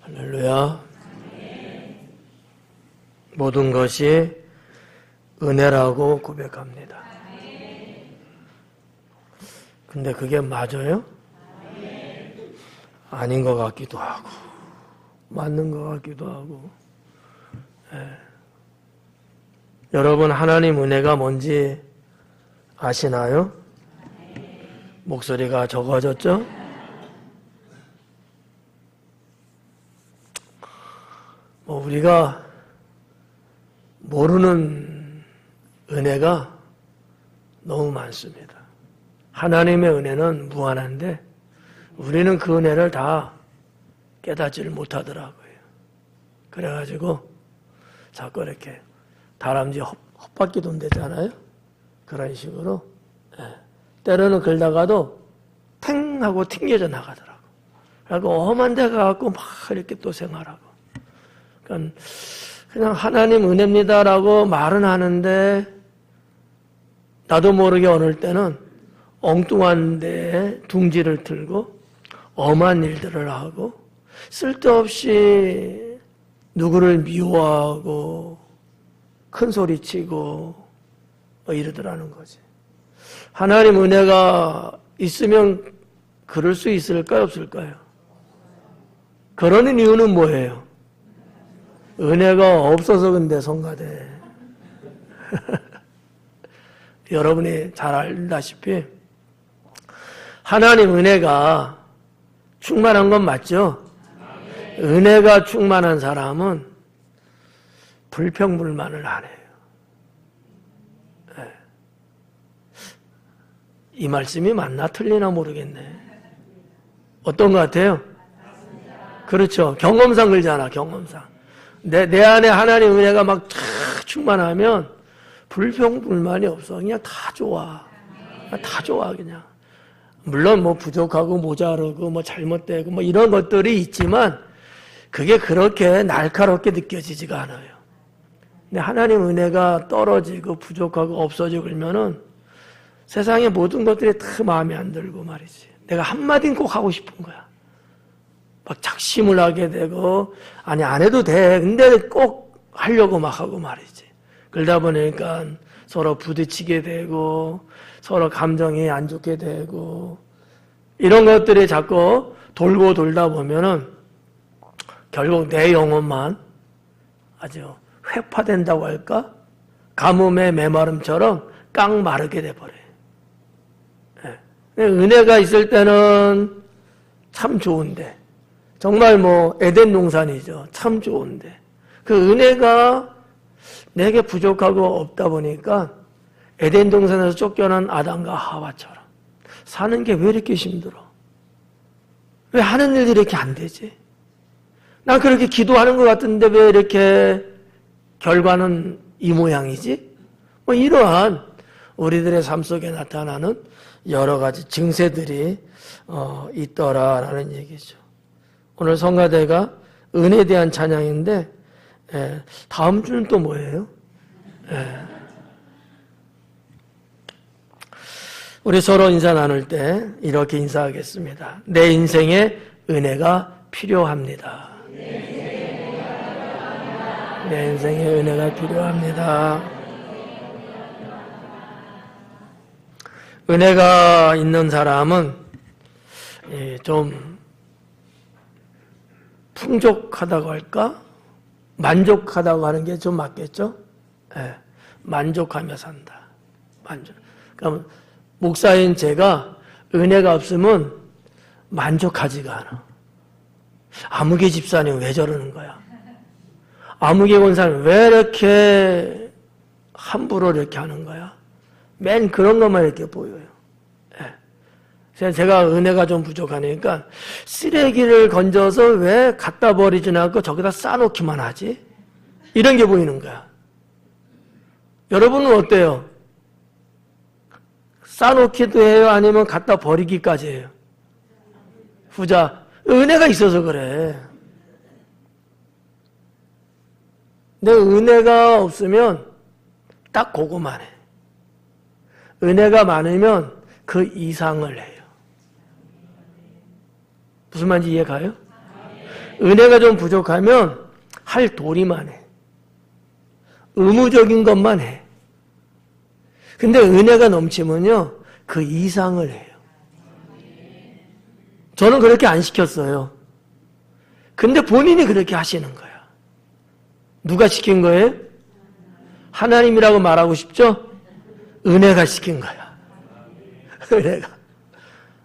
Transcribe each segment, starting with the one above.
할렐루야. 모든 것이 은혜라고 고백합니다. 근데 그게 맞아요? 아닌 것 같기도 하고 맞는 것 같기도 하고. 여러분, 하나님 은혜가 뭔지 아시나요? 목소리가 적어졌죠? 우리가 모르는 은혜가 너무 많습니다. 하나님의 은혜는 무한한데 우리는 그 은혜를 다 깨닫지를 못하더라고요. 그래가지고 자꾸 이렇게 다람쥐 헛바퀴 돈대잖아요. 그런 식으로 때로는 걸다가도 탱 하고 튕겨져 나가더라고. 그리고 험한 데 가갖고 막 이렇게 또 생활하고. 그러니까 그냥 하나님 은혜입니다라고 말은 하는데 나도 모르게 어느 때는 엉뚱한 데에 둥지를 틀고 엄한 일들을 하고 쓸데없이 누구를 미워하고 큰 소리치고 이러더라는 거지. 하나님 은혜가 있으면 그럴 수 있을까요? 없을까요? 그러는 이유는 뭐예요? 은혜가 없어서 근데 성가대. 여러분이 잘 알다시피 하나님 은혜가 충만한 건 맞죠? 은혜가 충만한 사람은 불평불만을 안 해요. 이 말씀이 맞나 틀리나 모르겠네. 어떤 것 같아요? 그렇죠. 경험상 그러잖아. 경험상. 내 안에 하나님 은혜가 막 충만하면 불평불만이 없어. 그냥 다 좋아. 다 좋아 그냥. 물론 뭐 부족하고 모자르고 뭐 잘못되고 뭐 이런 것들이 있지만 그게 그렇게 날카롭게 느껴지지가 않아요. 근데 하나님 은혜가 떨어지고 부족하고 없어지고 그러면은 세상의 모든 것들이 다 마음에 안 들고 말이지. 내가 한마디는 꼭 하고 싶은 거야. 막 작심을 하게 되고 아니 안 해도 돼. 근데 꼭 하려고 막 하고 말이지. 그러다 보니까 서로 부딪히게 되고 서로 감정이 안 좋게 되고 이런 것들이 자꾸 돌고 돌다 보면은 결국 내 영혼만 아주 회파된다고 할까? 가뭄의 메마름처럼 깡 마르게 돼버려요. 은혜가 있을 때는 참 좋은데 정말 뭐 에덴 동산이죠. 참 좋은데 그 은혜가 내게 부족하고 없다 보니까 에덴 동산에서 쫓겨난 아담과 하와처럼 사는 게 왜 이렇게 힘들어? 왜 하는 일들이 이렇게 안 되지? 난 그렇게 기도하는 것 같은데 왜 이렇게 결과는 이 모양이지? 뭐 이러한 우리들의 삶 속에 나타나는 여러 가지 증세들이 있더라라는 얘기죠. 오늘 성가대가 은혜에 대한 찬양인데 다음 주는 또 뭐예요? 우리 서로 인사 나눌 때 이렇게 인사하겠습니다. 내 인생에 은혜가 필요합니다. 내 인생에 은혜가 필요합니다. 은혜가 있는 사람은 좀 풍족하다고 할까? 만족하다고 하는 게 좀 맞겠죠? 만족하며 산다. 만족. 그러니까 목사인 제가 은혜가 없으면 만족하지가 않아. 아무개 집사님 왜 저러는 거야? 아무개 권사님 왜 이렇게 함부로 이렇게 하는 거야? 맨 그런 것만 이렇게 보여요. 제가 은혜가 좀 부족하니까 쓰레기를 건져서 왜 갖다 버리진 않고 저기다 싸놓기만 하지? 이런 게 보이는 거야. 여러분은 어때요? 싸놓기도 해요? 아니면 갖다 버리기까지 해요? 후자. 은혜가 있어서 그래. 내 은혜가 없으면 딱 그거만 해. 은혜가 많으면 그 이상을 해요. 무슨 말인지 이해가요? 은혜가 좀 부족하면 할 도리만 해. 의무적인 것만 해. 근데 은혜가 넘치면요, 그 이상을 해요. 저는 그렇게 안 시켰어요. 근데 본인이 그렇게 하시는 거예요. 누가 시킨 거예요? 하나님이라고 말하고 싶죠? 은혜가 시킨 거야. 은혜가.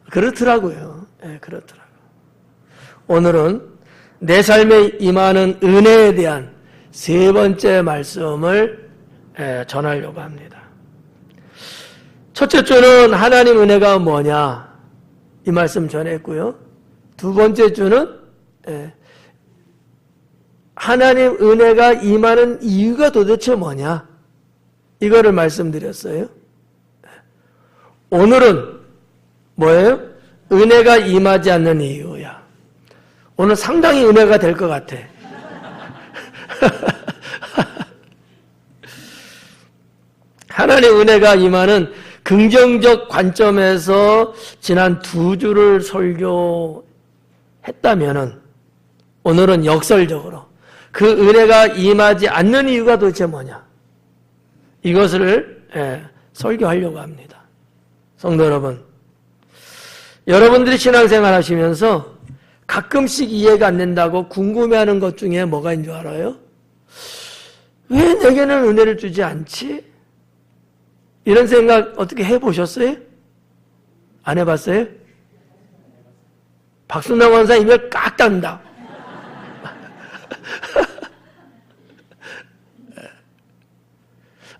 그렇더라고요. 네, 그렇더라고요. 오늘은 내 삶에 임하는 은혜에 대한 세 번째 말씀을 전하려고 합니다. 첫째 주는 하나님 은혜가 뭐냐? 이 말씀 전했고요. 두 번째 주는 하나님 은혜가 임하는 이유가 도대체 뭐냐? 이거를 말씀드렸어요. 오늘은 뭐예요? 은혜가 임하지 않는 이유야. 오늘 상당히 은혜가 될 것 같아. 하나님 은혜가 임하는 긍정적 관점에서 지난 두 주를 설교했다면은 오늘은 역설적으로 그 은혜가 임하지 않는 이유가 도대체 뭐냐? 이것을 설교하려고 합니다. 성도 여러분, 여러분들이 신앙생활 하시면서 가끔씩 이해가 안 된다고 궁금해하는 것 중에 뭐가 있는 줄 알아요? 왜 내게는 은혜를 주지 않지? 이런 생각 어떻게 해보셨어요? 안 해봤어요? 박순남 원사 입을 깍 닫는다.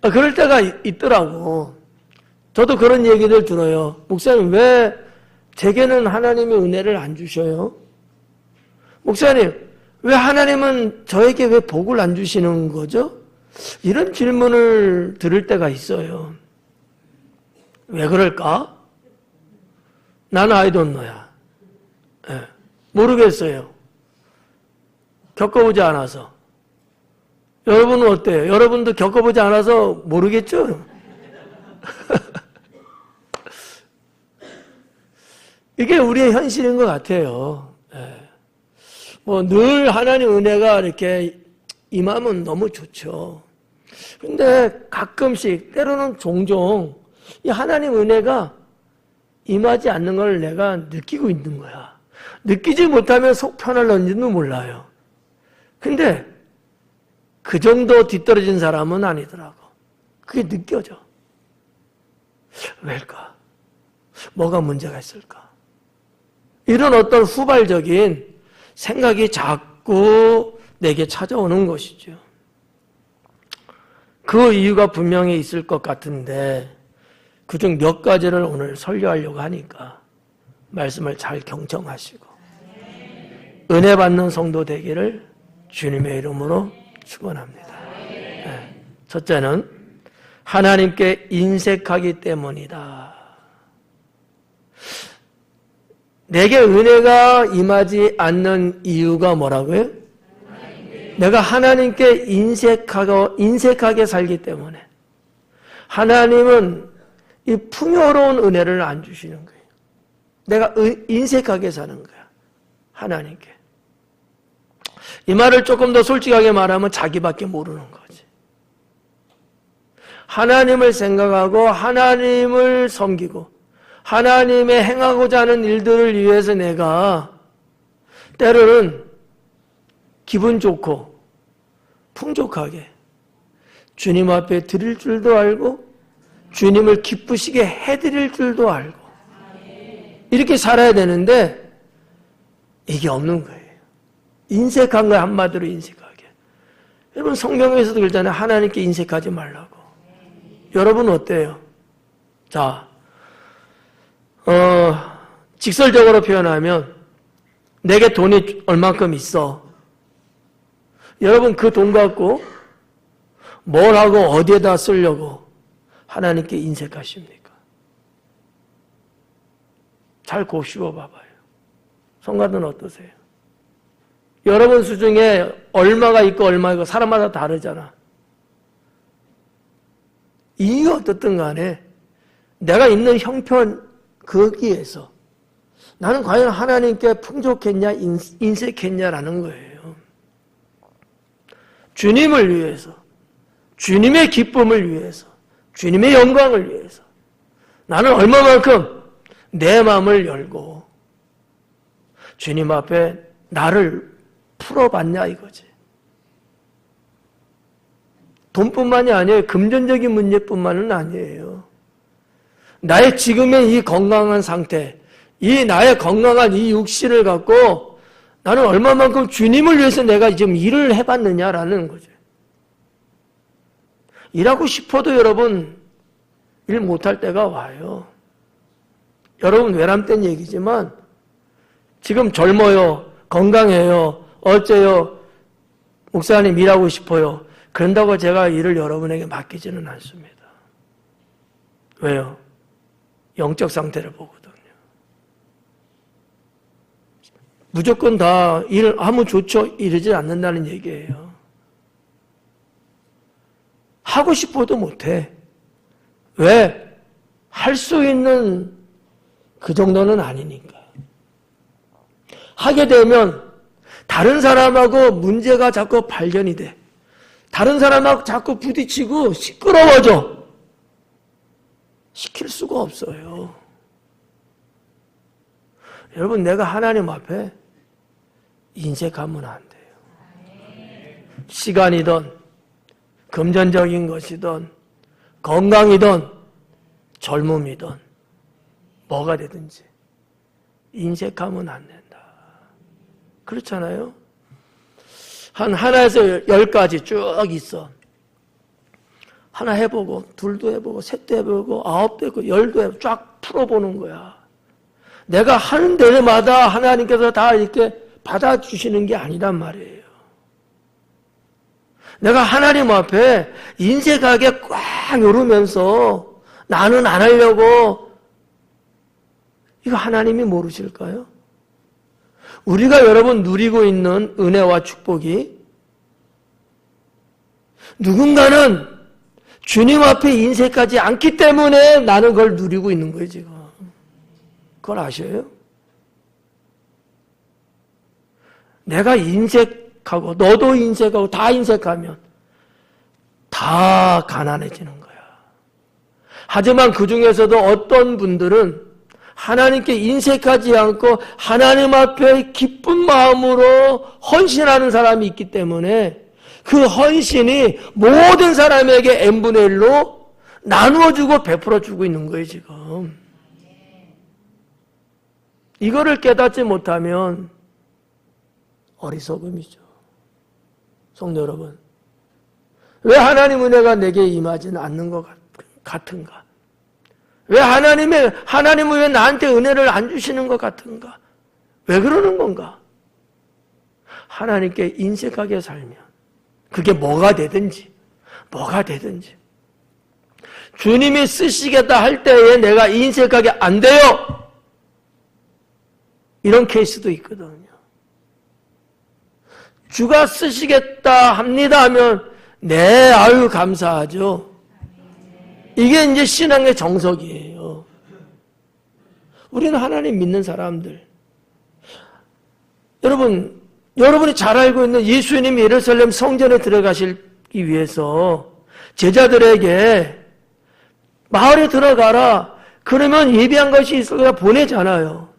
그럴 때가 있더라고. 저도 그런 얘기를 들어요. 목사님, 왜 제게는 하나님의 은혜를 안 주셔요? 목사님, 왜 하나님은 저에게 왜 복을 안 주시는 거죠? 이런 질문을 들을 때가 있어요. 왜 그럴까? 나는 I don't know야. 모르겠어요. 겪어보지 않아서. 여러분은 어때요? 여러분도 겪어보지 않아서 모르겠죠? 이게 우리의 현실인 것 같아요. 뭐 늘 하나님 은혜가 이렇게 임하면 너무 좋죠. 근데 가끔씩, 때로는 종종 이 하나님 은혜가 임하지 않는 걸 내가 느끼고 있는 거야. 느끼지 못하면 속 편할런지도 몰라요. 근데 그 정도 뒤떨어진 사람은 아니더라고. 그게 느껴져. 왜일까? 뭐가 문제가 있을까? 이런 어떤 후발적인 생각이 자꾸 내게 찾아오는 것이죠. 그 이유가 분명히 있을 것 같은데 그중 몇 가지를 오늘 설교하려고 하니까 말씀을 잘 경청하시고 은혜 받는 성도 되기를 주님의 이름으로 축원합니다. 첫째는 하나님께 인색하기 때문이다. 내게 은혜가 임하지 않는 이유가 뭐라고요? 내가 하나님께 인색하게 살기 때문에. 하나님은 이 풍요로운 은혜를 안 주시는 거예요. 내가 인색하게 사는 거야. 하나님께. 이 말을 조금 더 솔직하게 말하면 자기밖에 모르는 거지. 하나님을 생각하고 하나님을 섬기고 하나님의 행하고자 하는 일들을 위해서 내가 때로는 기분 좋고 풍족하게 주님 앞에 드릴 줄도 알고 주님을 기쁘시게 해드릴 줄도 알고 이렇게 살아야 되는데 이게 없는 거예요. 인색한 거야. 한마디로 인색하게. 여러분 성경에서도 그러잖아요. 하나님께 인색하지 말라고. 여러분은 어때요? 자, 직설적으로 표현하면 내게 돈이 얼만큼 있어. 여러분 그 돈 갖고 뭘 하고 어디에다 쓰려고 하나님께 인색하십니까? 잘 곱씹어 봐봐요. 성가는 어떠세요? 여러분 수중에 얼마가 있고 얼마가 있고 사람마다 다르잖아. 이유가 어떻든 간에 내가 있는 형편 거기에서 나는 과연 하나님께 풍족했냐, 인색했냐라는 거예요. 주님을 위해서, 주님의 기쁨을 위해서, 주님의 영광을 위해서 나는 얼마만큼 내 마음을 열고 주님 앞에 나를 풀어봤냐 이거지. 돈뿐만이 아니에요. 금전적인 문제뿐만은 아니에요. 나의 지금의 이 건강한 상태, 이 나의 건강한 이 육신을 갖고 나는 얼마만큼 주님을 위해서 내가 지금 일을 해봤느냐라는 거죠. 일하고 싶어도 여러분 일 못할 때가 와요. 여러분 외람된 얘기지만 지금 젊어요, 건강해요, 어째요, 목사님 일하고 싶어요. 그런다고 제가 일을 여러분에게 맡기지는 않습니다. 왜요? 영적 상태를 보거든요. 무조건 다 일하면 좋죠 이러지 않는다는 얘기예요. 하고 싶어도 못해. 왜? 할 수 있는 그 정도는 아니니까. 하게 되면 다른 사람하고 문제가 자꾸 발견이 돼. 다른 사람하고 자꾸 부딪히고 시끄러워져. 시킬 수가 없어요. 여러분, 내가 하나님 앞에 인색하면 안 돼요. 시간이든 금전적인 것이든 건강이든 젊음이든 뭐가 되든지 인색하면 안 된다. 그렇잖아요? 하나에서 10가지 쭉 있어. 하나 해보고, 둘도 해보고, 셋도 해보고, 9도 해보고, 10도 해보고, 쫙 풀어보는 거야. 내가 하는 데마다 하나님께서 다 이렇게 받아주시는 게 아니란 말이에요. 내가 하나님 앞에 인색하게 꽉 누르면서 나는 안 하려고, 이거 하나님이 모르실까요? 우리가 여러분 누리고 있는 은혜와 축복이 누군가는 주님 앞에 인색하지 않기 때문에 나는 그걸 누리고 있는 거예요, 지금. 그걸 아셔요? 내가 인색하고 너도 인색하고 다 인색하면 다 가난해지는 거야. 하지만 그 중에서도 어떤 분들은 하나님께 인색하지 않고 하나님 앞에 기쁜 마음으로 헌신하는 사람이 있기 때문에 그 헌신이 모든 사람에게 n분의 1로 나누어주고 베풀어주고 있는 거예요, 지금. 이거를 깨닫지 못하면 어리석음이죠. 성도 여러분, 왜 하나님 은혜가 내게 임하지는 않는 것 같은가? 왜 하나님은 왜 나한테 은혜를 안 주시는 것 같은가? 왜 그러는 건가? 하나님께 인색하게 살면 그게 뭐가 되든지 주님이 쓰시겠다 할 때에 내가 인색하게 안 돼요. 이런 케이스도 있거든요. 주가 쓰시겠다 합니다 하면 네, 아유 감사하죠. 이게 이제 신앙의 정석이에요. 우리는 하나님 믿는 사람들. 여러분이 잘 알고 있는 예수님이 예루살렘 성전에 들어가시기 위해서 제자들에게 마을에 들어가라. 그러면 예비한 것이 있어야 보내잖아요.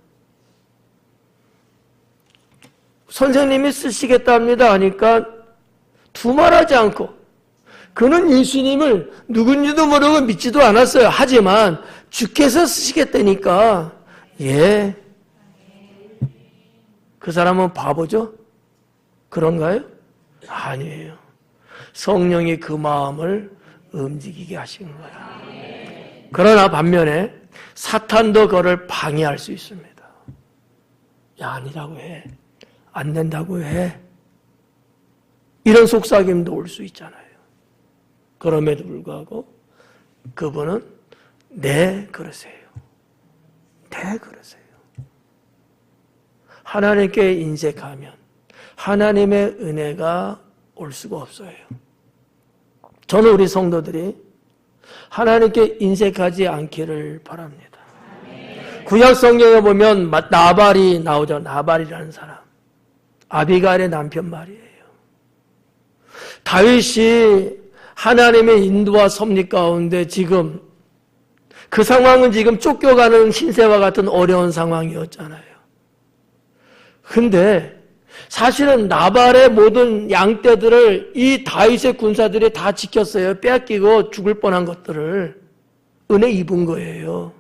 선생님이 쓰시겠다 합니다 하니까 두말하지 않고 그는 예수님을 누군지도 모르고 믿지도 않았어요. 하지만 주께서 쓰시겠다니까 예. 그 사람은 바보죠? 그런가요? 아니에요. 성령이 그 마음을 움직이게 하신 거야. 그러나 반면에 사탄도 그를 방해할 수 있습니다. 야, 아니라고 해. 안 된다고 해. 이런 속삭임도 올 수 있잖아요. 그럼에도 불구하고 그분은 네 그러세요. 네 그러세요. 하나님께 인색하면 하나님의 은혜가 올 수가 없어요. 저는 우리 성도들이 하나님께 인색하지 않기를 바랍니다. 구약 성경에 보면 나발이 나오죠. 나발이라는 사람. 아비갈의 남편 말이에요. 다윗이 하나님의 인도와 섭리 가운데 지금 그 상황은 지금 쫓겨가는 신세와 같은 어려운 상황이었잖아요. 근데 사실은 나발의 모든 양떼들을 이 다윗의 군사들이 다 지켰어요. 빼앗기고 죽을 뻔한 것들을 은혜 입은 거예요.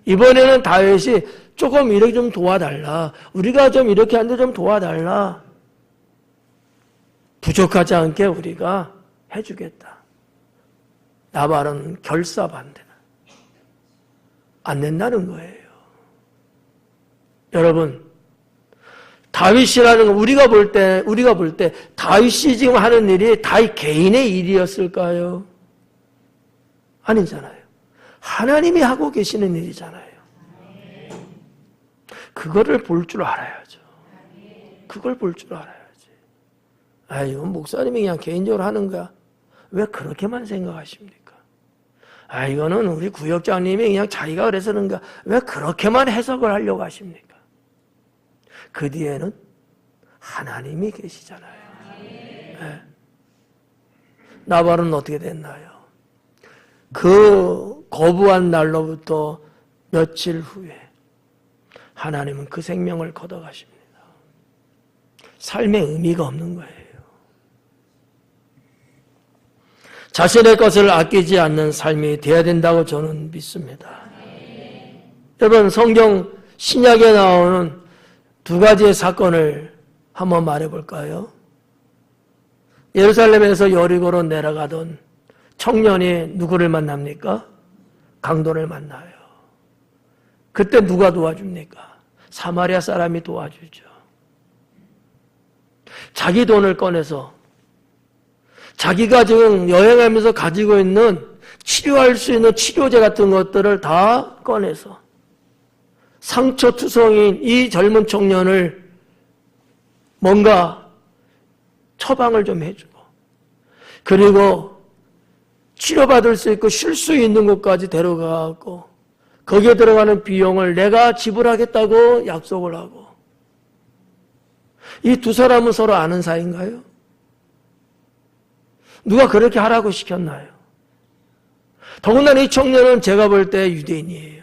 이번에는 다윗이 조금 이렇게 좀 도와달라. 우리가 좀 이렇게 하는데 좀 도와달라. 부족하지 않게 우리가 해주겠다. 나발은 결사반대다. 안 된다는 거예요. 여러분, 다윗이라는 거 우리가 볼 때 다윗이 지금 하는 일이 다윗 개인의 일이었을까요? 아니잖아요. 하나님이 하고 계시는 일이잖아요. 그거를 볼 줄 알아야죠. 그걸 볼 줄 알아야지. 아, 이건 목사님이 그냥 개인적으로 하는 거야. 왜 그렇게만 생각하십니까? 아, 이거는 우리 구역장님이 그냥 자기가 그래서 그런가. 왜 그렇게만 해석을 하려고 하십니까? 그 뒤에는 하나님이 계시잖아요. 네. 나발은 어떻게 됐나요? 그 거부한 날로부터 며칠 후에 하나님은 그 생명을 걷어가십니다. 삶의 의미가 없는 거예요. 자신의 것을 아끼지 않는 삶이 되어야 된다고 저는 믿습니다. 여러분, 성경 신약에 나오는 두 가지의 사건을 한번 말해볼까요? 예루살렘에서 여리고로 내려가던 청년이 누구를 만납니까? 강도를 만나요. 그때 누가 도와줍니까? 사마리아 사람이 도와주죠. 자기 돈을 꺼내서 자기가 지금 여행하면서 가지고 있는 치료할 수 있는 치료제 같은 것들을 다 꺼내서 상처투성인 이 젊은 청년을 뭔가 처방을 좀 해주고, 그리고 치료받을 수 있고 쉴 수 있는 곳까지 데려가고 거기에 들어가는 비용을 내가 지불하겠다고 약속을 하고. 이 두 사람은 서로 아는 사이인가요? 누가 그렇게 하라고 시켰나요? 더군다나 이 청년은 제가 볼 때 유대인이에요.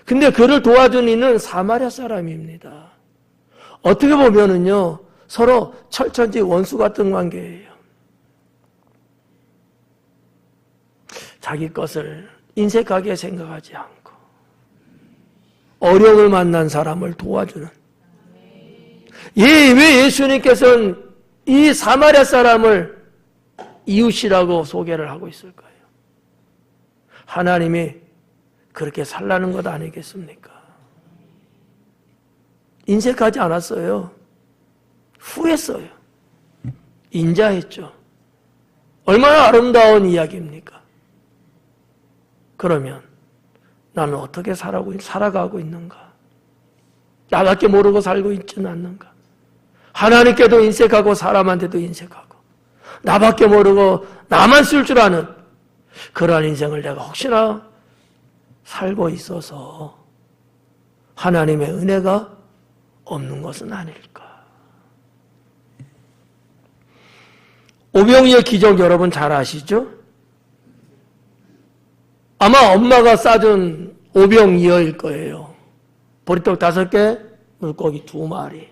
근데 그를 도와준 이는 사마리아 사람입니다. 어떻게 보면은요, 서로 철천지 원수 같은 관계예요. 자기 것을 인색하게 생각하지 않고 어려움을 만난 사람을 도와주는. 왜 예수님께서는 이 사마리아 사람을 이웃이라고 소개를 하고 있을까요? 하나님이 그렇게 살라는 것 아니겠습니까? 인색하지 않았어요. 후했어요. 인자했죠. 얼마나 아름다운 이야기입니까? 그러면 나는 어떻게 살아가고 있는가? 나밖에 모르고 살고 있지는 않는가? 하나님께도 인색하고 사람한테도 인색하고 나밖에 모르고 나만 쓸 줄 아는 그러한 인생을 내가 혹시나 살고 있어서 하나님의 은혜가 없는 것은 아닐까? 오병이의 기적 여러분 잘 아시죠? 아마 엄마가 싸준 오병이어일 거예요. 보리떡 5개, 물고기 2마리.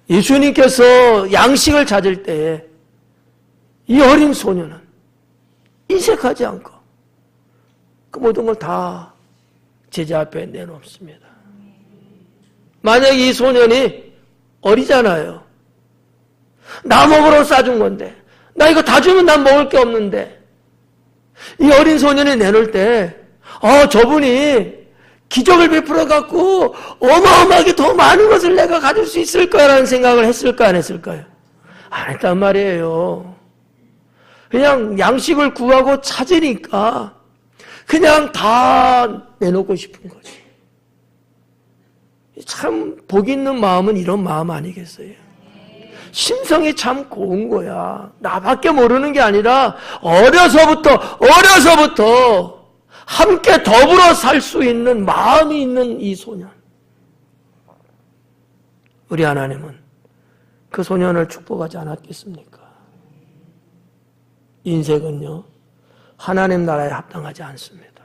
예수님께서 양식을 찾을 때에 이 어린 소녀는 인색하지 않고 그 모든 걸 다 제자 앞에 내놓습니다. 만약 이 소년이 어리잖아요. 나 먹으러 싸준 건데, 나 이거 다 주면 난 먹을 게 없는데, 이 어린 소년이 내놓을 때, 저분이 기적을 베풀어 갖고 어마어마하게 더 많은 것을 내가 가질 수 있을 거라는 생각을 했을까 안 했을까요? 안 했단 말이에요. 그냥 양식을 구하고 찾으니까 그냥 다 내놓고 싶은 거지. 참 복 있는 마음은 이런 마음 아니겠어요? 심성이 참 고운 거야. 나밖에 모르는 게 아니라 어려서부터 함께 더불어 살 수 있는 마음이 있는 이 소년. 우리 하나님은 그 소년을 축복하지 않았겠습니까? 인생은요, 하나님 나라에 합당하지 않습니다.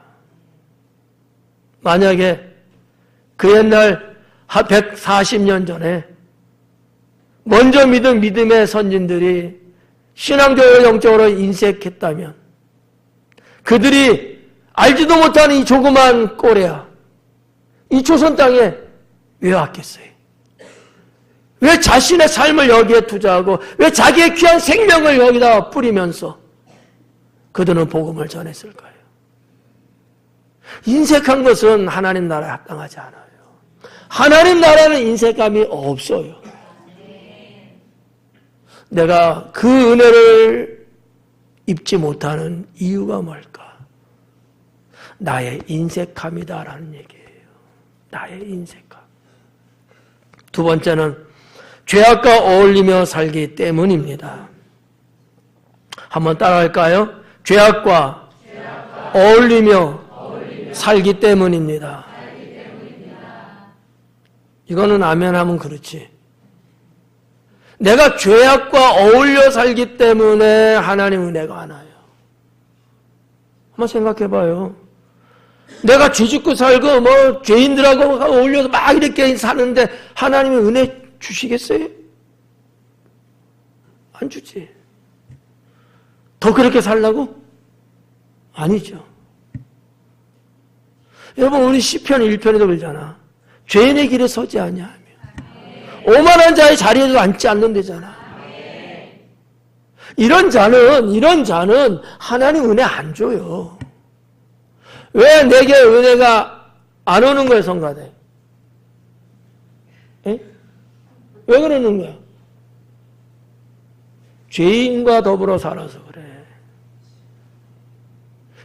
만약에 그 옛날 140년 전에 먼저 믿은 믿음의 선진들이 신앙적으로 영적으로 인색했다면 그들이 알지도 못하는 이 조그만 꼬레야, 이 조선 땅에 왜 왔겠어요? 왜 자신의 삶을 여기에 투자하고 왜 자기의 귀한 생명을 여기다 뿌리면서 그들은 복음을 전했을까요? 인색한 것은 하나님 나라에 합당하지 않아요. 하나님 나라는 인색감이 없어요. 내가 그 은혜를 입지 못하는 이유가 뭘까? 나의 인색함이다라는 얘기예요. 나의 인색함. 두 번째는 죄악과 어울리며 살기 때문입니다. 한번 따라할까요? 죄악과 어울리며 살기 때문입니다. 이거는 아멘 하면 그렇지. 내가 죄악과 어울려 살기 때문에 하나님 은혜가 안 와요. 한번 생각해 봐요. 내가 죄 짓고 살고 뭐 죄인들하고 어울려서 막 이렇게 사는데 하나님이 은혜 주시겠어요? 안 주지. 더 그렇게 살라고? 아니죠. 여러분, 우리 시편 1편에도 그러잖아. 죄인의 길에 서지 아니하며 오만한 자의 자리에도 앉지 않는다잖아. 이런 자는 하나님 은혜 안 줘요. 왜 내게 은혜가 안 오는 거예요, 성가대? 에? 왜 그러는 거야? 죄인과 더불어 살아서 그래.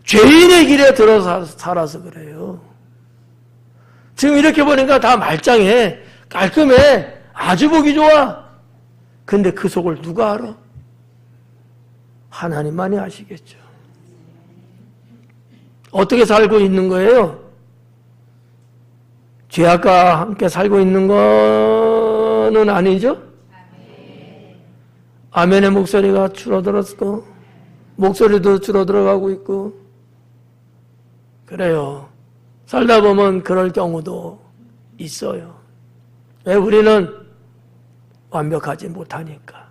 죄인의 길에 들어서 살아서 그래요. 지금 이렇게 보니까 다 말짱해, 깔끔해, 아주 보기 좋아. 근데 그 속을 누가 알아? 하나님만이 아시겠죠. 어떻게 살고 있는 거예요? 죄악과 함께 살고 있는 거는 아니죠? 아멘의 목소리가 줄어들었고 목소리도 줄어들어가고 있고 그래요. 살다 보면 그럴 경우도 있어요. 왜? 우리는 완벽하지 못하니까.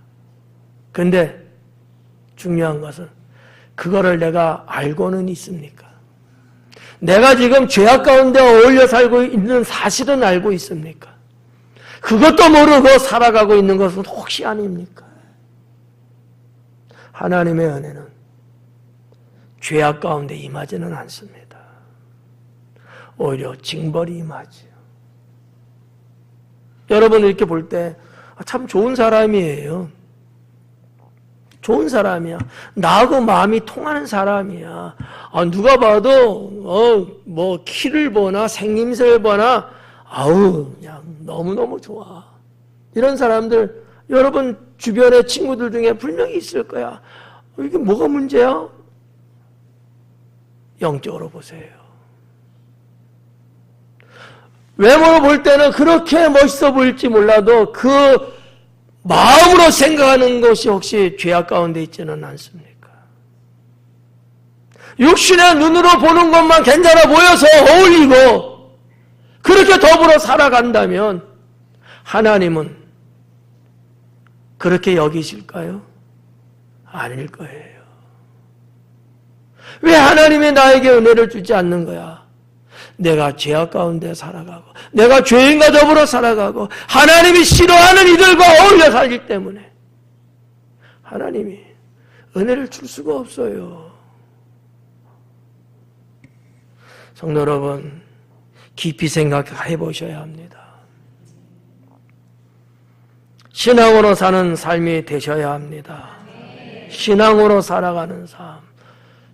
근데 중요한 것은 그거를 내가 알고는 있습니까? 내가 지금 죄악 가운데 어울려 살고 있는 사실은 알고 있습니까? 그것도 모르고 살아가고 있는 것은 혹시 아닙니까? 하나님의 은혜는 죄악 가운데 임하지는 않습니다. 오히려 징벌이 임하지요. 여러분 이렇게 볼 때 참 좋은 사람이에요. 좋은 사람이야. 나하고 마음이 통하는 사람이야. 누가 봐도 뭐 키를 보나 생김새를 보나 그냥 너무너무 좋아. 이런 사람들 여러분 주변의 친구들 중에 분명히 있을 거야. 이게 뭐가 문제야? 영적으로 보세요. 외모로 볼 때는 그렇게 멋있어 보일지 몰라도 그 마음으로 생각하는 것이 혹시 죄악 가운데 있지는 않습니까? 육신의 눈으로 보는 것만 괜찮아 보여서 어울리고 그렇게 더불어 살아간다면 하나님은 그렇게 여기실까요? 아닐 거예요. 왜 하나님이 나에게 은혜를 주지 않는 거야? 내가 죄악 가운데 살아가고 내가 죄인과 더불어 살아가고 하나님이 싫어하는 이들과 어울려 살기 때문에 하나님이 은혜를 줄 수가 없어요. 성도 여러분, 깊이 생각해 보셔야 합니다. 신앙으로 사는 삶이 되셔야 합니다. 신앙으로 살아가는 삶.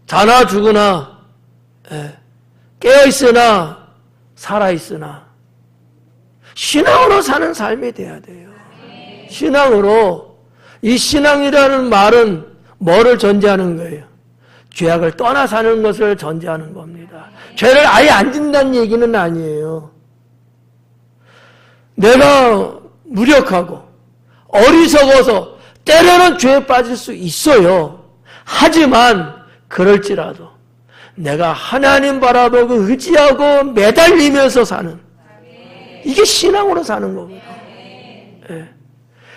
자나 죽으나 깨어있으나 살아있으나 신앙으로 사는 삶이 돼야 돼요. 신앙으로. 이 신앙이라는 말은 뭐를 전제하는 거예요? 죄악을 떠나 사는 것을 전제하는 겁니다. 죄를 아예 안 짓는다는 얘기는 아니에요. 내가 무력하고 어리석어서 때로는 죄에 빠질 수 있어요. 하지만 그럴지라도 내가 하나님 바라보고 의지하고 매달리면서 사는, 이게 신앙으로 사는 겁니다. 네.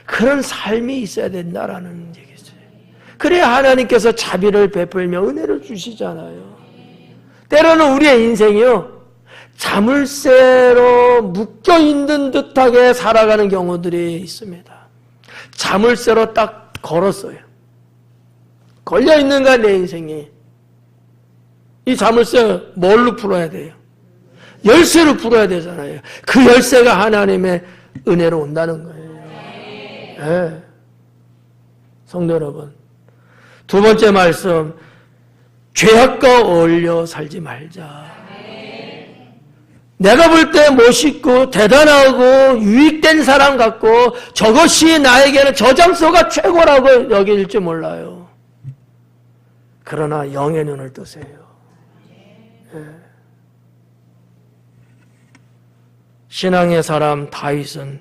그런 삶이 있어야 된다라는 얘기죠. 그래야 하나님께서 자비를 베풀며 은혜를 주시잖아요. 때로는 우리의 인생이요, 자물쇠로 묶여있는 듯하게 살아가는 경우들이 있습니다. 자물쇠로 딱 걸었어요. 걸려있는가 내 인생이. 이 자물쇠 뭘로 풀어야 돼요? 열쇠로 풀어야 되잖아요. 그 열쇠가 하나님의 은혜로 온다는 거예요. 네. 성도 여러분, 두 번째 말씀, 죄악과 어울려 살지 말자. 내가 볼 때 멋있고 대단하고 유익된 사람 같고 저것이 나에게는 저 장소가 최고라고 여길지 몰라요. 그러나 영의 눈을 뜨세요. 네. 신앙의 사람 다윗은,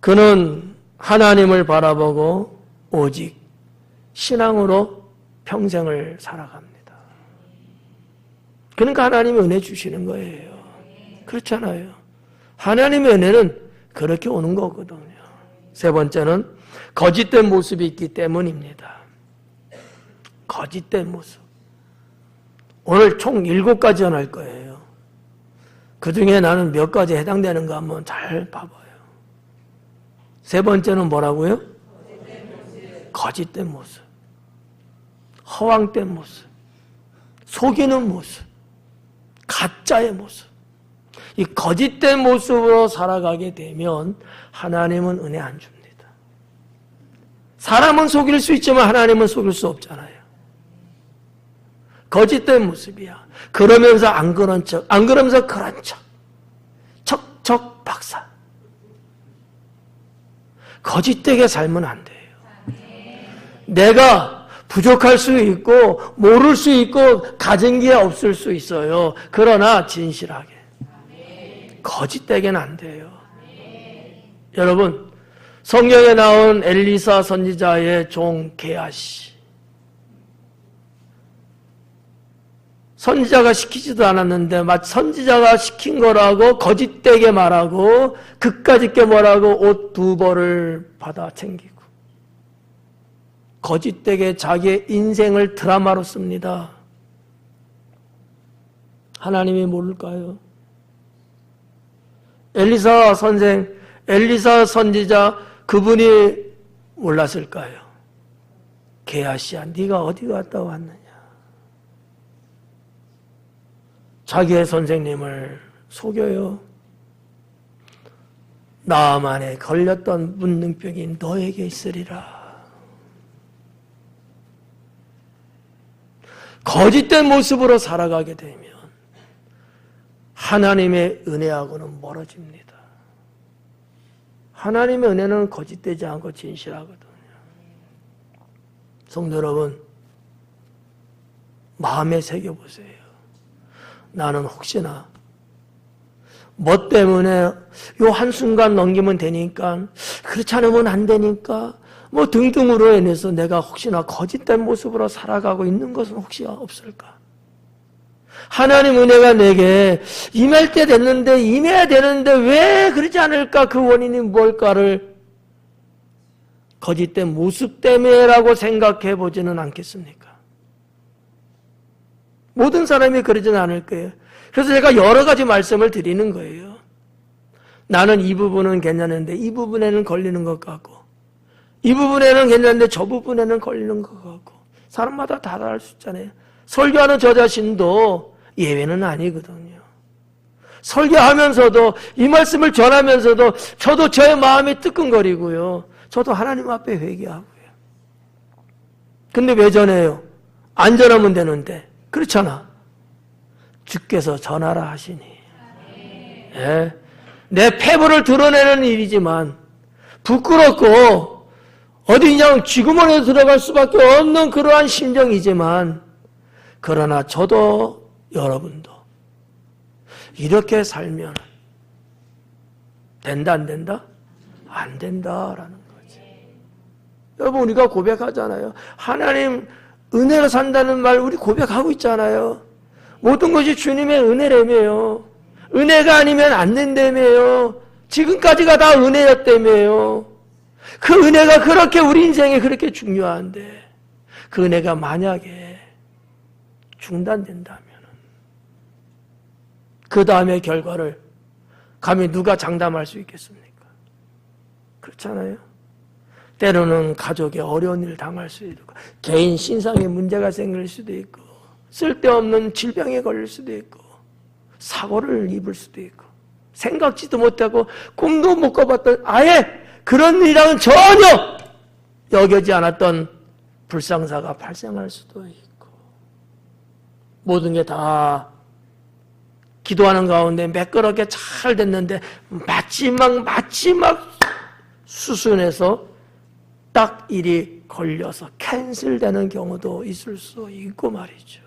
그는 하나님을 바라보고 오직 신앙으로 평생을 살아갑니다. 그러니까 하나님이 은혜 주시는 거예요. 그렇잖아요. 하나님의 은혜는 그렇게 오는 거거든요. 세 번째는 거짓된 모습이 있기 때문입니다. 거짓된 모습. 오늘 총 7가지 전할 거예요. 그 중에 나는 몇 가지 해당되는가 한번 잘 봐봐요. 세 번째는 뭐라고요? 거짓된 모습. 허황된 모습. 속이는 모습. 가짜의 모습. 이 거짓된 모습으로 살아가게 되면 하나님은 은혜 안 줍니다. 사람은 속일 수 있지만 하나님은 속일 수 없잖아요. 거짓된 모습이야. 그러면서 안 그런 척, 안 그러면서 그런 척. 척척 박사. 거짓되게 살면 안 돼요. 내가 부족할 수 있고 모를 수 있고 가진 게 없을 수 있어요. 그러나 진실하게. 거짓되게는 안 돼요. 여러분, 성경에 나온 엘리사 선지자의 종 게하시. 선지자가 시키지도 않았는데 마치 선지자가 시킨 거라고 거짓되게 말하고 그까짓 게 뭐라고 옷 2벌을 받아 챙기고 거짓되게 자기의 인생을 드라마로 씁니다. 하나님이 모를까요? 엘리사 선생, 엘리사 선지자, 그분이 몰랐을까요? 게하시야, 네가 어디 갔다 왔느냐? 자기의 선생님을 속여요. 나만에 걸렸던 문둥병이 너에게 있으리라. 거짓된 모습으로 살아가게 되면 하나님의 은혜하고는 멀어집니다. 하나님의 은혜는 거짓되지 않고 진실하거든요. 성도 여러분, 마음에 새겨보세요. 나는 혹시나 뭐 때문에 요 한순간 넘기면 되니까, 그렇지 않으면 안 되니까 뭐 등등으로 인해서 내가 혹시나 거짓된 모습으로 살아가고 있는 것은 혹시 없을까? 하나님 은혜가 내게 임할 때 됐는데, 임해야 되는데 왜 그러지 않을까? 그 원인이 뭘까를 거짓된 모습 때문에라고 생각해 보지는 않겠습니까? 모든 사람이 그러지는 않을 거예요. 그래서 제가 여러 가지 말씀을 드리는 거예요. 나는 이 부분은 괜찮은데 이 부분에는 걸리는 것 같고, 이 부분에는 괜찮은데 저 부분에는 걸리는 것 같고, 사람마다 다 다를 수 있잖아요. 설교하는 저 자신도 예외는 아니거든요. 설교하면서도 이 말씀을 전하면서도 저도 저의 마음이 뜨끔거리고요. 저도 하나님 앞에 회개하고요. 근데 왜 전해요? 안 전하면 되는데. 그렇잖아. 주께서 전하라 하시니. 예. 내 패부를 드러내는 일이지만 부끄럽고 어디 그냥 쥐구멍에 들어갈 수밖에 없는 그러한 심정이지만, 그러나 저도 여러분도 이렇게 살면 된다 안 된다? 안 된다라는 거지. 여러분, 우리가 고백하잖아요. 하나님 은혜로 산다는 말 우리 고백하고 있잖아요. 모든 것이 주님의 은혜라며요. 은혜가 아니면 안 된다며요. 지금까지가 다 은혜였다며요. 그 은혜가 그렇게 우리 인생에 그렇게 중요한데, 그 은혜가 만약에 중단된다면 그 다음의 결과를 감히 누가 장담할 수 있겠습니까? 그렇잖아요. 때로는 가족에 어려운 일을 당할 수도 있고, 개인 신상에 문제가 생길 수도 있고, 쓸데없는 질병에 걸릴 수도 있고, 사고를 입을 수도 있고, 생각지도 못하고 꿈도 못 꿔봤던, 아예 그런 일이랑은 전혀 여겨지 않았던 불상사가 발생할 수도 있고, 모든 게 다 기도하는 가운데 매끄럽게 잘 됐는데 마지막 수순에서 딱 일이 걸려서 캔슬되는 경우도 있을 수 있고 말이죠.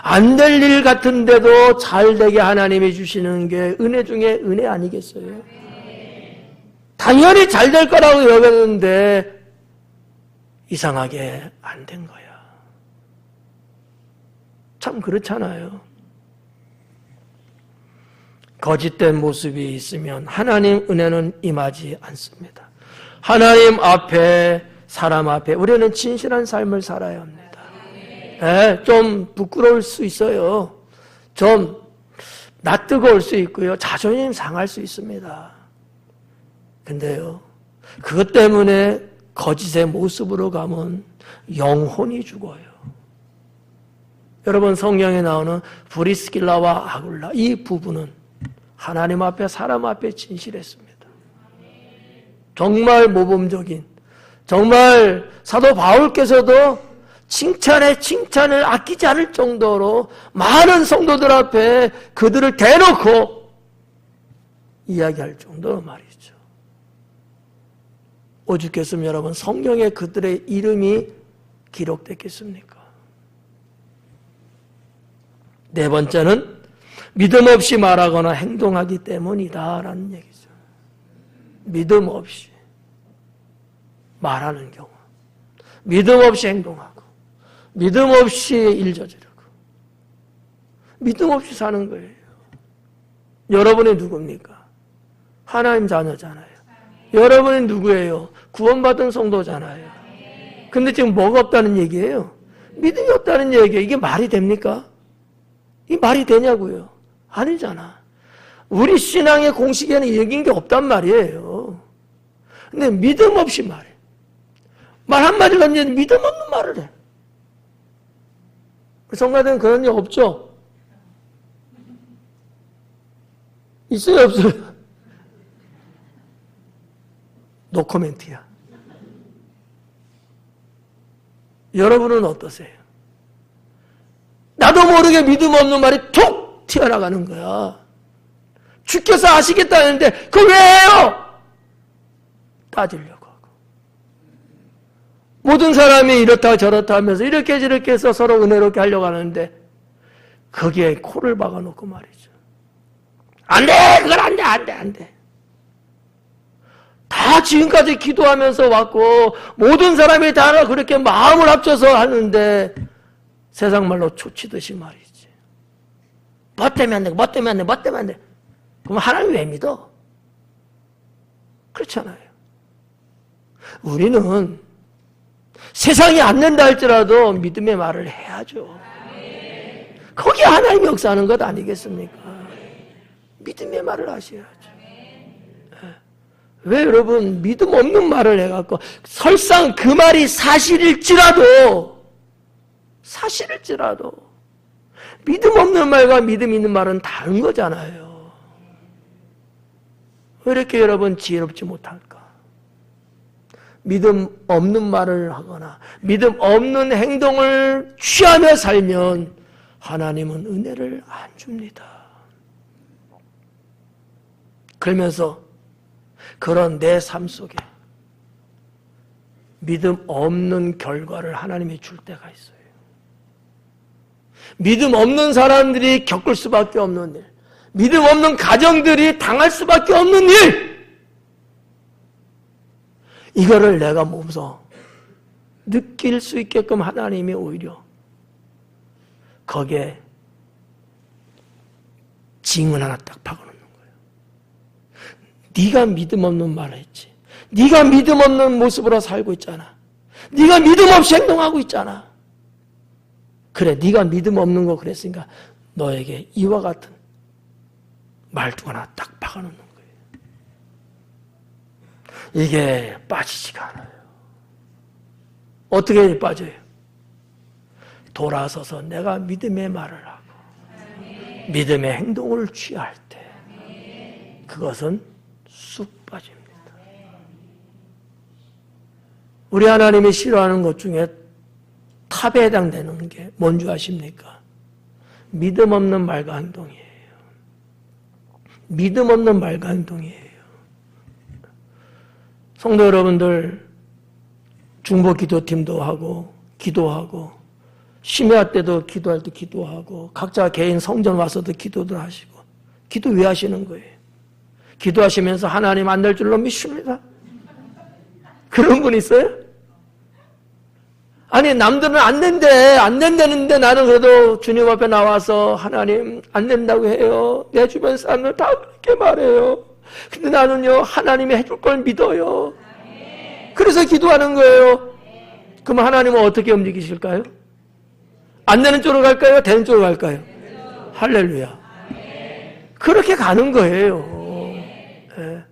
안 될 일 같은데도 잘 되게 하나님이 주시는 게 은혜 중에 은혜 아니겠어요? 당연히 잘 될 거라고 여겼는데 이상하게 안 된 거야. 참 그렇잖아요. 거짓된 모습이 있으면 하나님 은혜는 임하지 않습니다. 하나님 앞에, 사람 앞에 우리는 진실한 삶을 살아야 합니다. 네, 좀 부끄러울 수 있어요. 좀 낯뜨거울 수 있고요. 자존심 상할 수 있습니다. 근데요, 그것 때문에 거짓의 모습으로 가면 영혼이 죽어요. 여러분, 성경에 나오는 브리스길라와 아굴라, 이 부부는 하나님 앞에, 사람 앞에 진실했습니다. 정말 모범적인, 정말 사도 바울께서도 칭찬에 칭찬을 아끼지 않을 정도로 많은 성도들 앞에 그들을 대놓고 이야기할 정도로 말이죠. 오죽했으면 여러분, 성경에 그들의 이름이 기록됐겠습니까? 네 번째는 믿음 없이 말하거나 행동하기 때문이다라는 얘기죠. 믿음 없이 말하는 경우, 믿음 없이 행동하고, 믿음 없이 일 저지르고, 믿음 없이 사는 거예요. 여러분이 누굽니까? 하나님 자녀잖아요. 여러분이 누구예요? 구원받은 성도잖아요. 근데 지금 뭐가 없다는 얘기예요? 믿음이 없다는 얘기예요. 이게 말이 됩니까? 이게 말이 되냐고요? 아니잖아. 우리 신앙의 공식에는 이긴 게 없단 말이에요. 근데 믿음 없이 말해. 말 한마디를 하면 믿음 없는 말을 해. 성가대는 그런 일 없죠? 있어요, 없어요? 노코멘트야. 여러분은 어떠세요? 나도 모르게 믿음 없는 말이 툭 튀어나가는 거야. 주께서 아시겠다는데 그걸 왜 해요? 따지려고 하고. 모든 사람이 이렇다 저렇다 하면서 이렇게 저렇게 해서 서로 은혜롭게 하려고 하는데 거기에 코를 박아놓고 말이죠. 안 돼! 그건 안 돼! 안 돼! 안 돼! 다 지금까지 기도하면서 왔고 모든 사람이 다 그렇게 마음을 합쳐서 하는데 세상 말로 초치듯이 말이지. 뭐 때문에 안 돼? 뭐 때문에 안 돼? 뭐 때문에 안 돼? 그럼 하나님 왜 믿어? 그렇잖아요. 우리는 세상이 안 된다 할지라도 믿음의 말을 해야죠. 거기에 하나님 역사하는 것 아니겠습니까? 믿음의 말을 하셔야죠. 왜 여러분 믿음 없는 말을 해갖고 설상 그 말이 사실일지라도 믿음 없는 말과 믿음 있는 말은 다른 거잖아요. 왜 이렇게 여러분 지혜롭지 못할까? 믿음 없는 말을 하거나 믿음 없는 행동을 취하며 살면 하나님은 은혜를 안 줍니다. 그러면서 그런 내 삶 속에 믿음 없는 결과를 하나님이 줄 때가 있어요. 믿음 없는 사람들이 겪을 수밖에 없는 일, 믿음 없는 가정들이 당할 수밖에 없는 일, 이거를 내가 몸소 느낄 수 있게끔 하나님이 오히려 거기에 징을 하나 딱 박아놓는 거예요. 네가 믿음 없는 말을 했지. 네가 믿음 없는 모습으로 살고 있잖아. 네가 믿음 없이 행동하고 있잖아. 그래, 네가 믿음 없는 거 그랬으니까 너에게 이와 같은 말투가 하나 딱 박아놓는 거예요. 이게 빠지지가 않아요. 어떻게 빠져요? 돌아서서 내가 믿음의 말을 하고 믿음의 행동을 취할 때 그것은 쑥 빠집니다. 우리 하나님이 싫어하는 것 중에 탑에 해당되는 게 뭔지 아십니까? 믿음 없는 말과 행동이에요. 믿음 없는 말과 행동이에요. 성도 여러분들, 중보기도팀도 하고 기도하고 심야 때도 기도할 때 기도하고 각자 개인 성전 와서도 기도도 하시고 기도 왜 하시는 거예요? 기도하시면서 하나님 안 될 줄로 믿습니다. 그런 분 있어요? 아니 남들은 안 된다는데 나는 그래도 주님 앞에 나와서 하나님 안 된다고 해요. 내 주변 사람들 다 그렇게 말해요. 근데 나는요 하나님이 해줄 걸 믿어요. 그래서 기도하는 거예요. 그럼 하나님은 어떻게 움직이실까요? 안 되는 쪽으로 갈까요? 되는 쪽으로 갈까요? 할렐루야. 그렇게 가는 거예요. 네.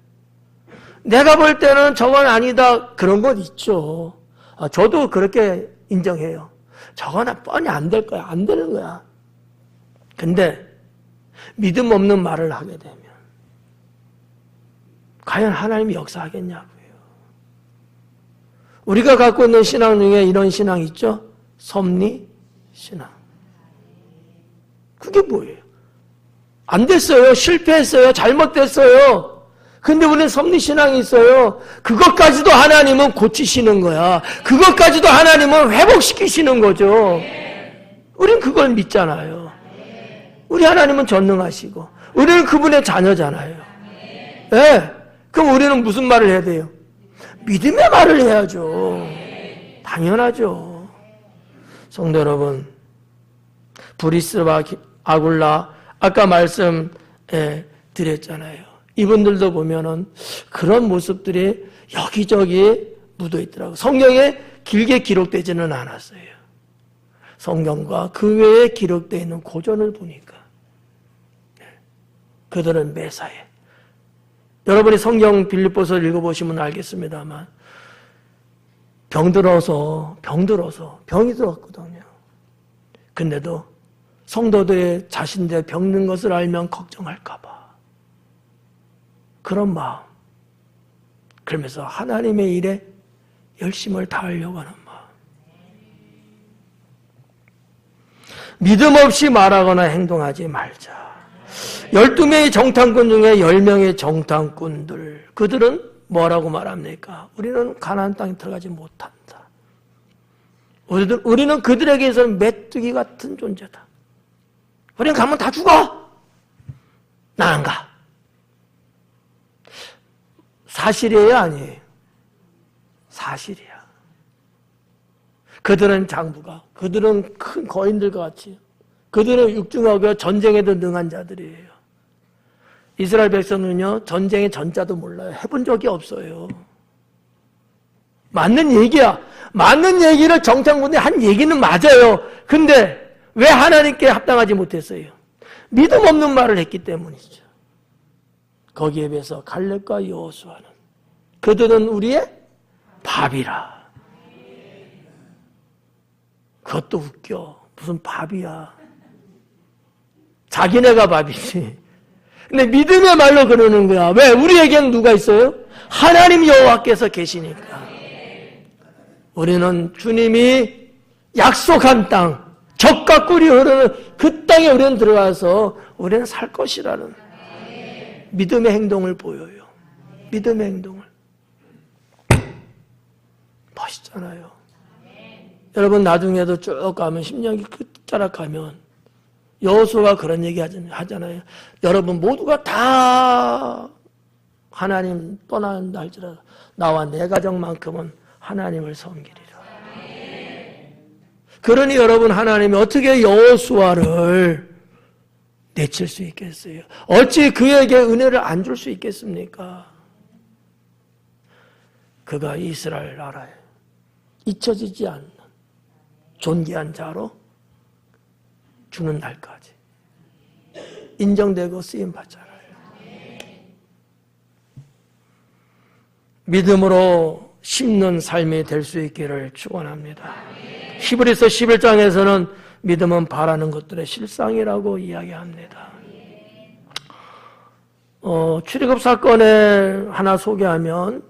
내가 볼 때는 저건 아니다 그런 건 있죠. 저도 그렇게 인정해요. 저거는 뻔히 안 될 거야. 안 되는 거야. 근데 믿음 없는 말을 하게 되면 과연 하나님이 역사하겠냐고요. 우리가 갖고 있는 신앙 중에 이런 신앙 있죠? 섭리 신앙. 그게 뭐예요? 안 됐어요. 실패했어요. 잘못됐어요. 근데 우리는 섭리신앙이 있어요. 그것까지도 하나님은 고치시는 거야. 그것까지도 하나님은 회복시키시는 거죠. 우린 그걸 믿잖아요. 우리 하나님은 전능하시고 우리는 그분의 자녀잖아요. 네. 그럼 우리는 무슨 말을 해야 돼요? 믿음의 말을 해야죠. 당연하죠. 성도 여러분, 브리스와 아굴라 아까 말씀 드렸잖아요. 이분들도 보면은 그런 모습들이 여기저기 묻어 있더라고요. 성경에 길게 기록되지는 않았어요. 성경과 그 외에 기록되어 있는 고전을 보니까 그들은 매사에, 여러분이 성경 빌립보서를 읽어보시면 알겠습니다만 병들어서 병이 들었거든요. 근데도 성도들의 자신들 병든 것을 알면 걱정할까 봐 그런 마음, 그러면서 하나님의 일에 열심을 다하려고 하는 마음. 믿음 없이 말하거나 행동하지 말자. 12명의 정탐꾼 중에 10명의 정탐꾼들, 그들은 뭐라고 말합니까? 우리는 가나안 땅에 들어가지 못한다. 우리는 그들에게서는 메뚜기 같은 존재다. 우리는 가면 다 죽어. 난 안 가. 사실이에요, 아니에요? 사실이야. 그들은 장부가, 그들은 큰 거인들과 같이, 그들은 육중하고 전쟁에도 능한 자들이에요. 이스라엘 백성은요, 전쟁의 전자도 몰라요. 해본 적이 없어요. 맞는 얘기야. 맞는 얘기를 정탐꾼이 한 얘기는 맞아요. 근데 왜 하나님께 합당하지 못했어요? 믿음 없는 말을 했기 때문이죠. 거기에 비해서 갈렙과 여호수아는 그들은 우리의 밥이라. 그것도 웃겨. 무슨 밥이야. 자기네가 밥이지. 근데 믿음의 말로 그러는 거야. 왜? 우리에게는 누가 있어요? 하나님 여호와께서 계시니까. 우리는 주님이 약속한 땅, 젖과 꿀이 흐르는 그 땅에 우리는 들어가서 우리는 살 것이라는 믿음의 행동을 보여요. 믿음의 행동을. 멋있죠. 하시잖아요. 여러분 나중에도 쭉 가면 10년기 끝자락 가면 여호수아가 그런 얘기 하잖아요. 여러분 모두가 다 하나님 떠난다 할지라도 나와 내 가정만큼은 하나님을 섬기리라. 그러니 여러분 하나님이 어떻게 여호수아를 내칠 수 있겠어요? 어찌 그에게 은혜를 안 줄 수 있겠습니까? 그가 이스라엘 나라에 잊혀지지 않는 존귀한 자로 주는 날까지 인정되고 쓰임받잖아요. 믿음으로 심는 삶이 될 수 있기를 축원합니다. 히브리서 11장에서는 믿음은 바라는 것들의 실상이라고 이야기합니다. 출애굽 사건에 하나 소개하면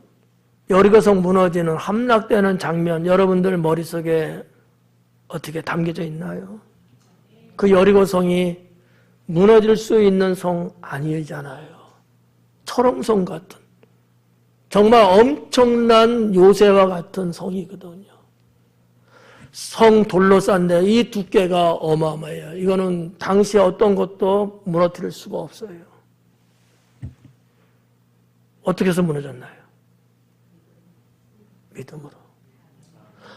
여리고성 무너지는 함락되는 장면 여러분들 머릿속에 어떻게 담겨져 있나요? 그 여리고성이 무너질 수 있는 성 아니잖아요. 철옹성 같은 정말 엄청난 요새와 같은 성이거든요. 성 돌로 싼데 이 두께가 어마어마해요. 이거는 당시에 어떤 것도 무너뜨릴 수가 없어요. 어떻게 해서 무너졌나요? 믿음으로.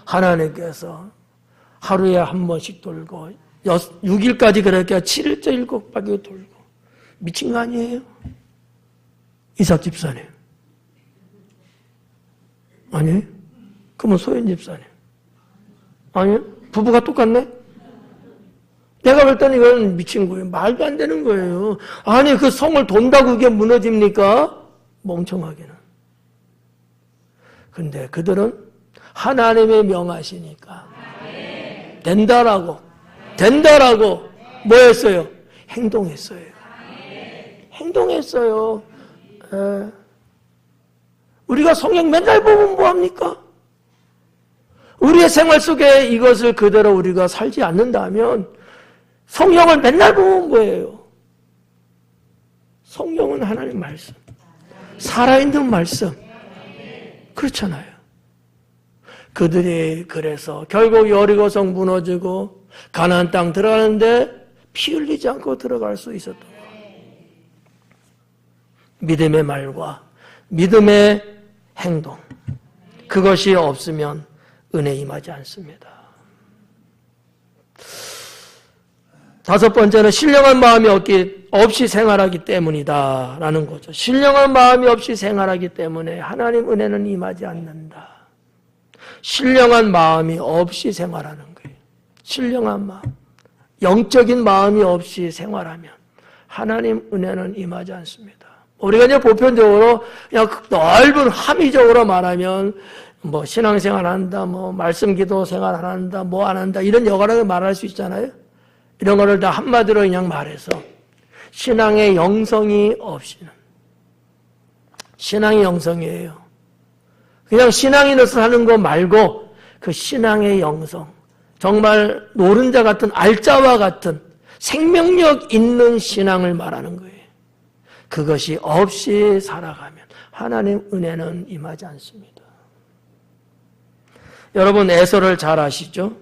하나님께서 하루에 한 번씩 돌고 6일까지 그렇게 7일째 7바퀴 돌고 미친 거 아니에요? 이삭 집사님. 아니? 그러면 소연 집사님. 아니? 부부가 똑같네? 내가 볼 때는 이건 미친 거예요. 말도 안 되는 거예요. 아니 그 성을 돈다고 그게 무너집니까? 멍청하게는. 근데 그들은 하나님의 명하시니까 된다라고 뭐 했어요? 행동했어요. 행동했어요. 우리가 성경 맨날 보면 뭐합니까? 우리의 생활 속에 이것을 그대로 우리가 살지 않는다면 성경을 맨날 보면 뭐예요? 성경은 하나님 말씀, 살아있는 말씀. 그렇잖아요. 그들이 그래서 결국 여리고성 무너지고 가나안 땅 들어가는데 피 흘리지 않고 들어갈 수 있었던 거예요. 믿음의 말과 믿음의 행동, 그것이 없으면 은혜 임하지 않습니다. 다섯 번째는 신령한 마음이 없이 생활하기 때문이다 라는 거죠. 신령한 마음이 없이 생활하기 때문에 하나님 은혜는 임하지 않는다. 신령한 마음이 없이 생활하는 거예요. 신령한 마음, 영적인 마음이 없이 생활하면 하나님 은혜는 임하지 않습니다. 우리가 이제 보편적으로 그냥 넓은 함의적으로 말하면 뭐 신앙생활 한다, 뭐 말씀 기도 생활 안 한다, 뭐 안 한다 이런 여가를 말할 수 있잖아요. 이런 거를 다 한마디로 그냥 말해서 신앙의 영성이 없이는 신앙의 영성이에요. 그냥 신앙인으로서 하는 거 말고 그 신앙의 영성, 정말 노른자 같은 알자와 같은 생명력 있는 신앙을 말하는 거예요. 그것이 없이 살아가면 하나님 은혜는 임하지 않습니다. 여러분 에서를 잘 아시죠?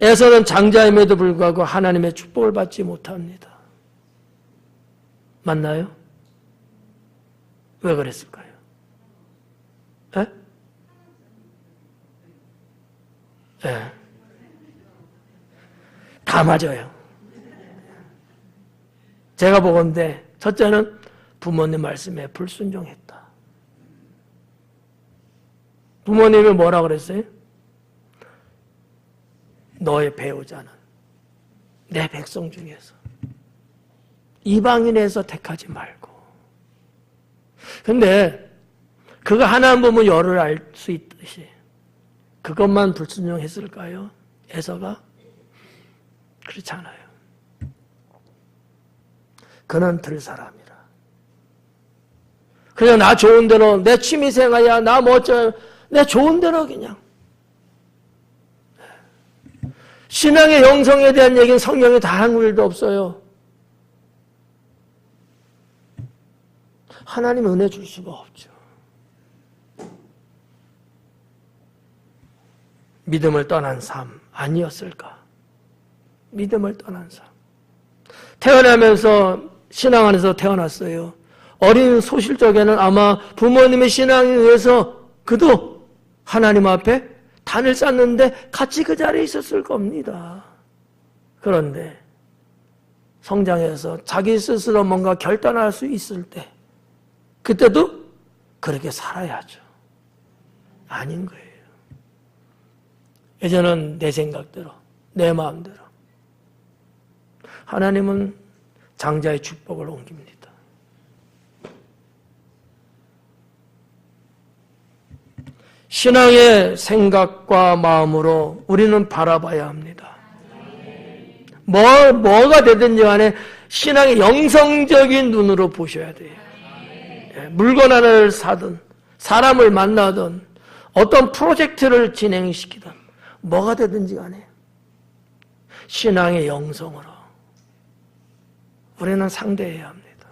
에서는 장자임에도 불구하고 하나님의 축복을 받지 못합니다. 맞나요? 왜 그랬을까요? 에? 예. 다 맞아요. 제가 보건대 첫째는 부모님 말씀에 불순종했다. 부모님이 뭐라 그랬어요? 너의 배우자는 내 백성 중에서 이방인에서 택하지 말고. 근데 그거 하나 보면 열을 알 수 있듯이 그것만 불순종했을까요? 에서가? 그렇지 않아요. 그는 들 사람이라. 그냥 나 좋은 대로 내 취미생활이야 나 뭐 어쩌 내 좋은 대로 그냥. 신앙의 영성에 대한 얘기는 성경에 다 한 글도 없어요. 하나님 은혜 줄 수가 없죠. 믿음을 떠난 삶 아니었을까? 믿음을 떠난 삶. 태어나면서 신앙 안에서 태어났어요. 어린 소실적에는 아마 부모님의 신앙에 의해서 그도 하나님 앞에 단을 쌓는데 같이 그 자리에 있었을 겁니다. 그런데 성장해서 자기 스스로 뭔가 결단할 수 있을 때 그때도 그렇게 살아야죠. 아닌 거예요. 예전은 내 생각대로, 내 마음대로. 하나님은 장자의 축복을 옮깁니다. 신앙의 생각과 마음으로 우리는 바라봐야 합니다. 뭐가 되든지 간에 신앙의 영성적인 눈으로 보셔야 돼요. 물건 하나를 사든 사람을 만나든 어떤 프로젝트를 진행시키든 뭐가 되든지 간에 신앙의 영성으로 우리는 상대해야 합니다.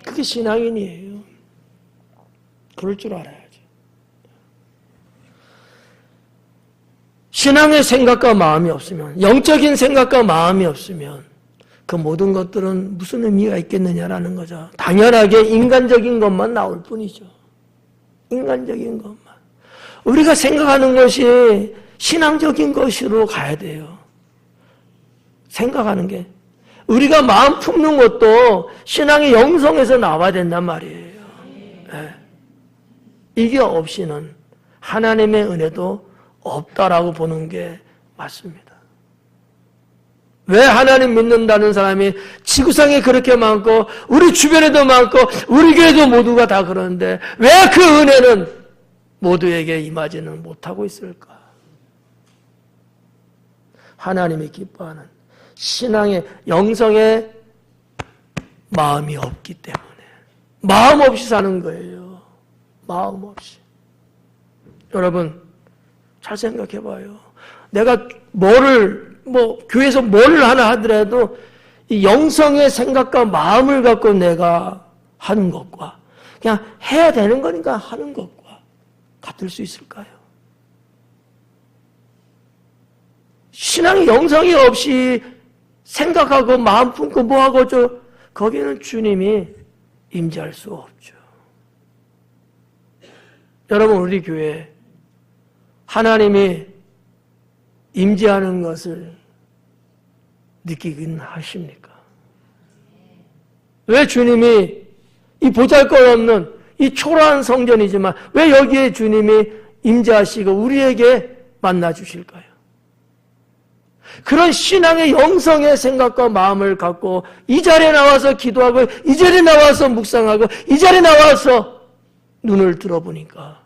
그게 신앙인이에요. 그럴 줄 알아야죠. 신앙의 생각과 마음이 없으면, 영적인 생각과 마음이 없으면 그 모든 것들은 무슨 의미가 있겠느냐라는 거죠. 당연하게 인간적인 것만 나올 뿐이죠. 인간적인 것만. 우리가 생각하는 것이 신앙적인 것으로 가야 돼요. 생각하는 게. 우리가 마음 품는 것도 신앙의 영성에서 나와야 된단 말이에요. 네. 이게 없이는 하나님의 은혜도 없다라고 보는 게 맞습니다. 왜 하나님 믿는다는 사람이 지구상에 그렇게 많고 우리 주변에도 많고 우리 교회도 모두가 다 그러는데 왜 그 은혜는 모두에게 임하지는 못하고 있을까? 하나님이 기뻐하는 신앙의 영성의 마음이 없기 때문에 마음 없이 사는 거예요. 마음 없이. 여러분 잘 생각해 봐요. 내가 교회에서 뭘 하나 하더라도 이 영성의 생각과 마음을 갖고 내가 하는 것과 그냥 해야 되는 거니까 하는 것과 같을 수 있을까요? 신앙의 영성이 없이 생각하고 마음 품고 뭐하고 거기는 주님이 임재할 수 없죠. 여러분 우리 교회 하나님이 임재하는 것을 느끼긴 하십니까? 왜 주님이 이 보잘것없는 이 초라한 성전이지만 왜 여기에 주님이 임재하시고 우리에게 만나 주실까요? 그런 신앙의 영성의 생각과 마음을 갖고 이 자리에 나와서 기도하고 이 자리에 나와서 묵상하고 이 자리에 나와서 눈을 들어보니까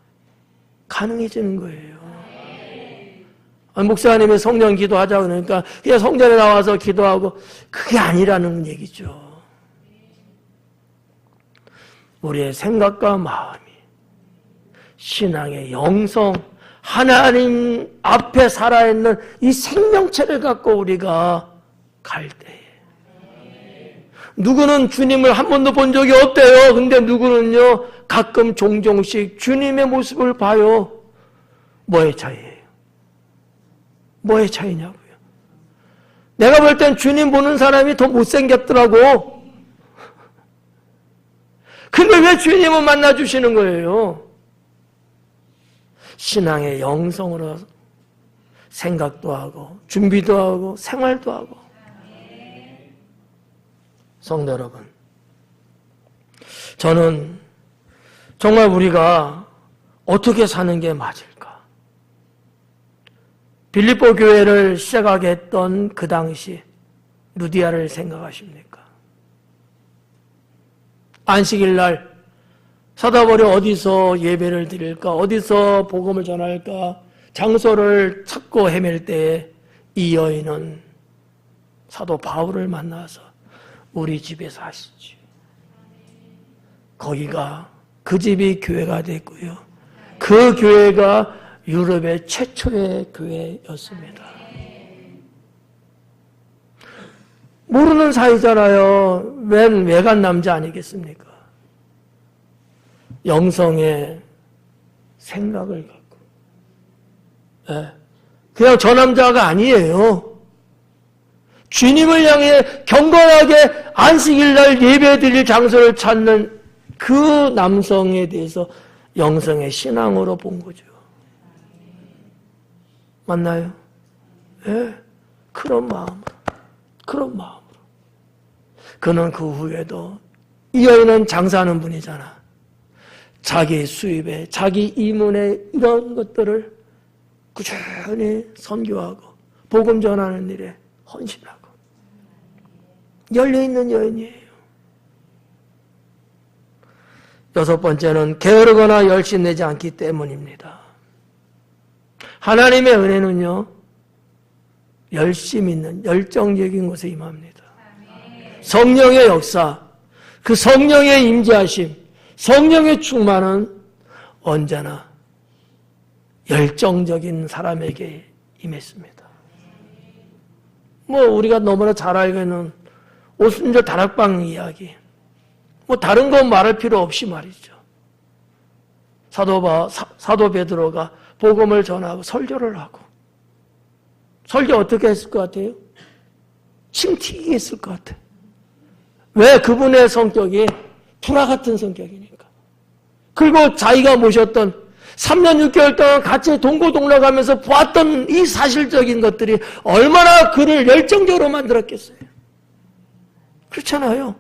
가능해지는 거예요. 목사님이 성전 기도하자 그러니까 그냥 성전에 나와서 기도하고 그게 아니라는 얘기죠. 우리의 생각과 마음이 신앙의 영성, 하나님 앞에 살아있는 이 생명체를 갖고 우리가 갈 때에 누구는 주님을 한 번도 본 적이 없대요. 근데 누구는요 가끔 종종씩 주님의 모습을 봐요. 뭐의 차이예요? 뭐의 차이냐고요? 내가 볼 땐 주님 보는 사람이 더 못생겼더라고. 근데 왜 주님은 만나주시는 거예요? 신앙의 영성으로 생각도 하고 준비도 하고 생활도 하고. 성도 여러분, 저는 정말 우리가 어떻게 사는 게 맞을까? 빌립보 교회를 시작하게 했던 그 당시 루디아를 생각하십니까? 안식일 날 사다버려 어디서 예배를 드릴까? 어디서 복음을 전할까? 장소를 찾고 헤맬 때에 이 여인은 사도 바울을 만나서 우리 집에서 하시지. 거기가 그 집이 교회가 됐고요. 그 교회가 유럽의 최초의 교회였습니다. 모르는 사이잖아요. 웬 외간 남자 아니겠습니까? 영성의 생각을 갖고 그냥 저 남자가 아니에요. 주님을 향해 경건하게 안식일날 예배드릴 장소를 찾는 그 남성에 대해서 영성의 신앙으로 본 거죠. 맞나요? 예, 그런 마음으로. 그는 그 후에도 이 여인은 장사하는 분이잖아. 자기 수입에, 자기 이문에 이런 것들을 꾸준히 선교하고 복음 전하는 일에 헌신하고 열려있는 여인이에요. 여섯 번째는 게으르거나 열심내지 않기 때문입니다. 하나님의 은혜는요, 열심 있는 열정적인 것에 임합니다. 성령의 역사, 그 성령의 임재하심, 성령의 충만은 언제나 열정적인 사람에게 임했습니다. 뭐 우리가 너무나 잘 알고 있는 오순절 다락방 이야기, 뭐 다른 건 말할 필요 없이 말이죠. 사도 베드로가 복음을 전하고 설교를 하고, 설교 어떻게 했을 것 같아요? 침 튀기게 했을 것 같아요. 왜? 그분의 성격이 불화 같은 성격이니까. 그리고 자기가 모셨던 3년 6개월 동안 같이 동고동락하면서 보았던 이 사실적인 것들이 얼마나 그를 열정적으로 만들었겠어요. 그렇잖아요.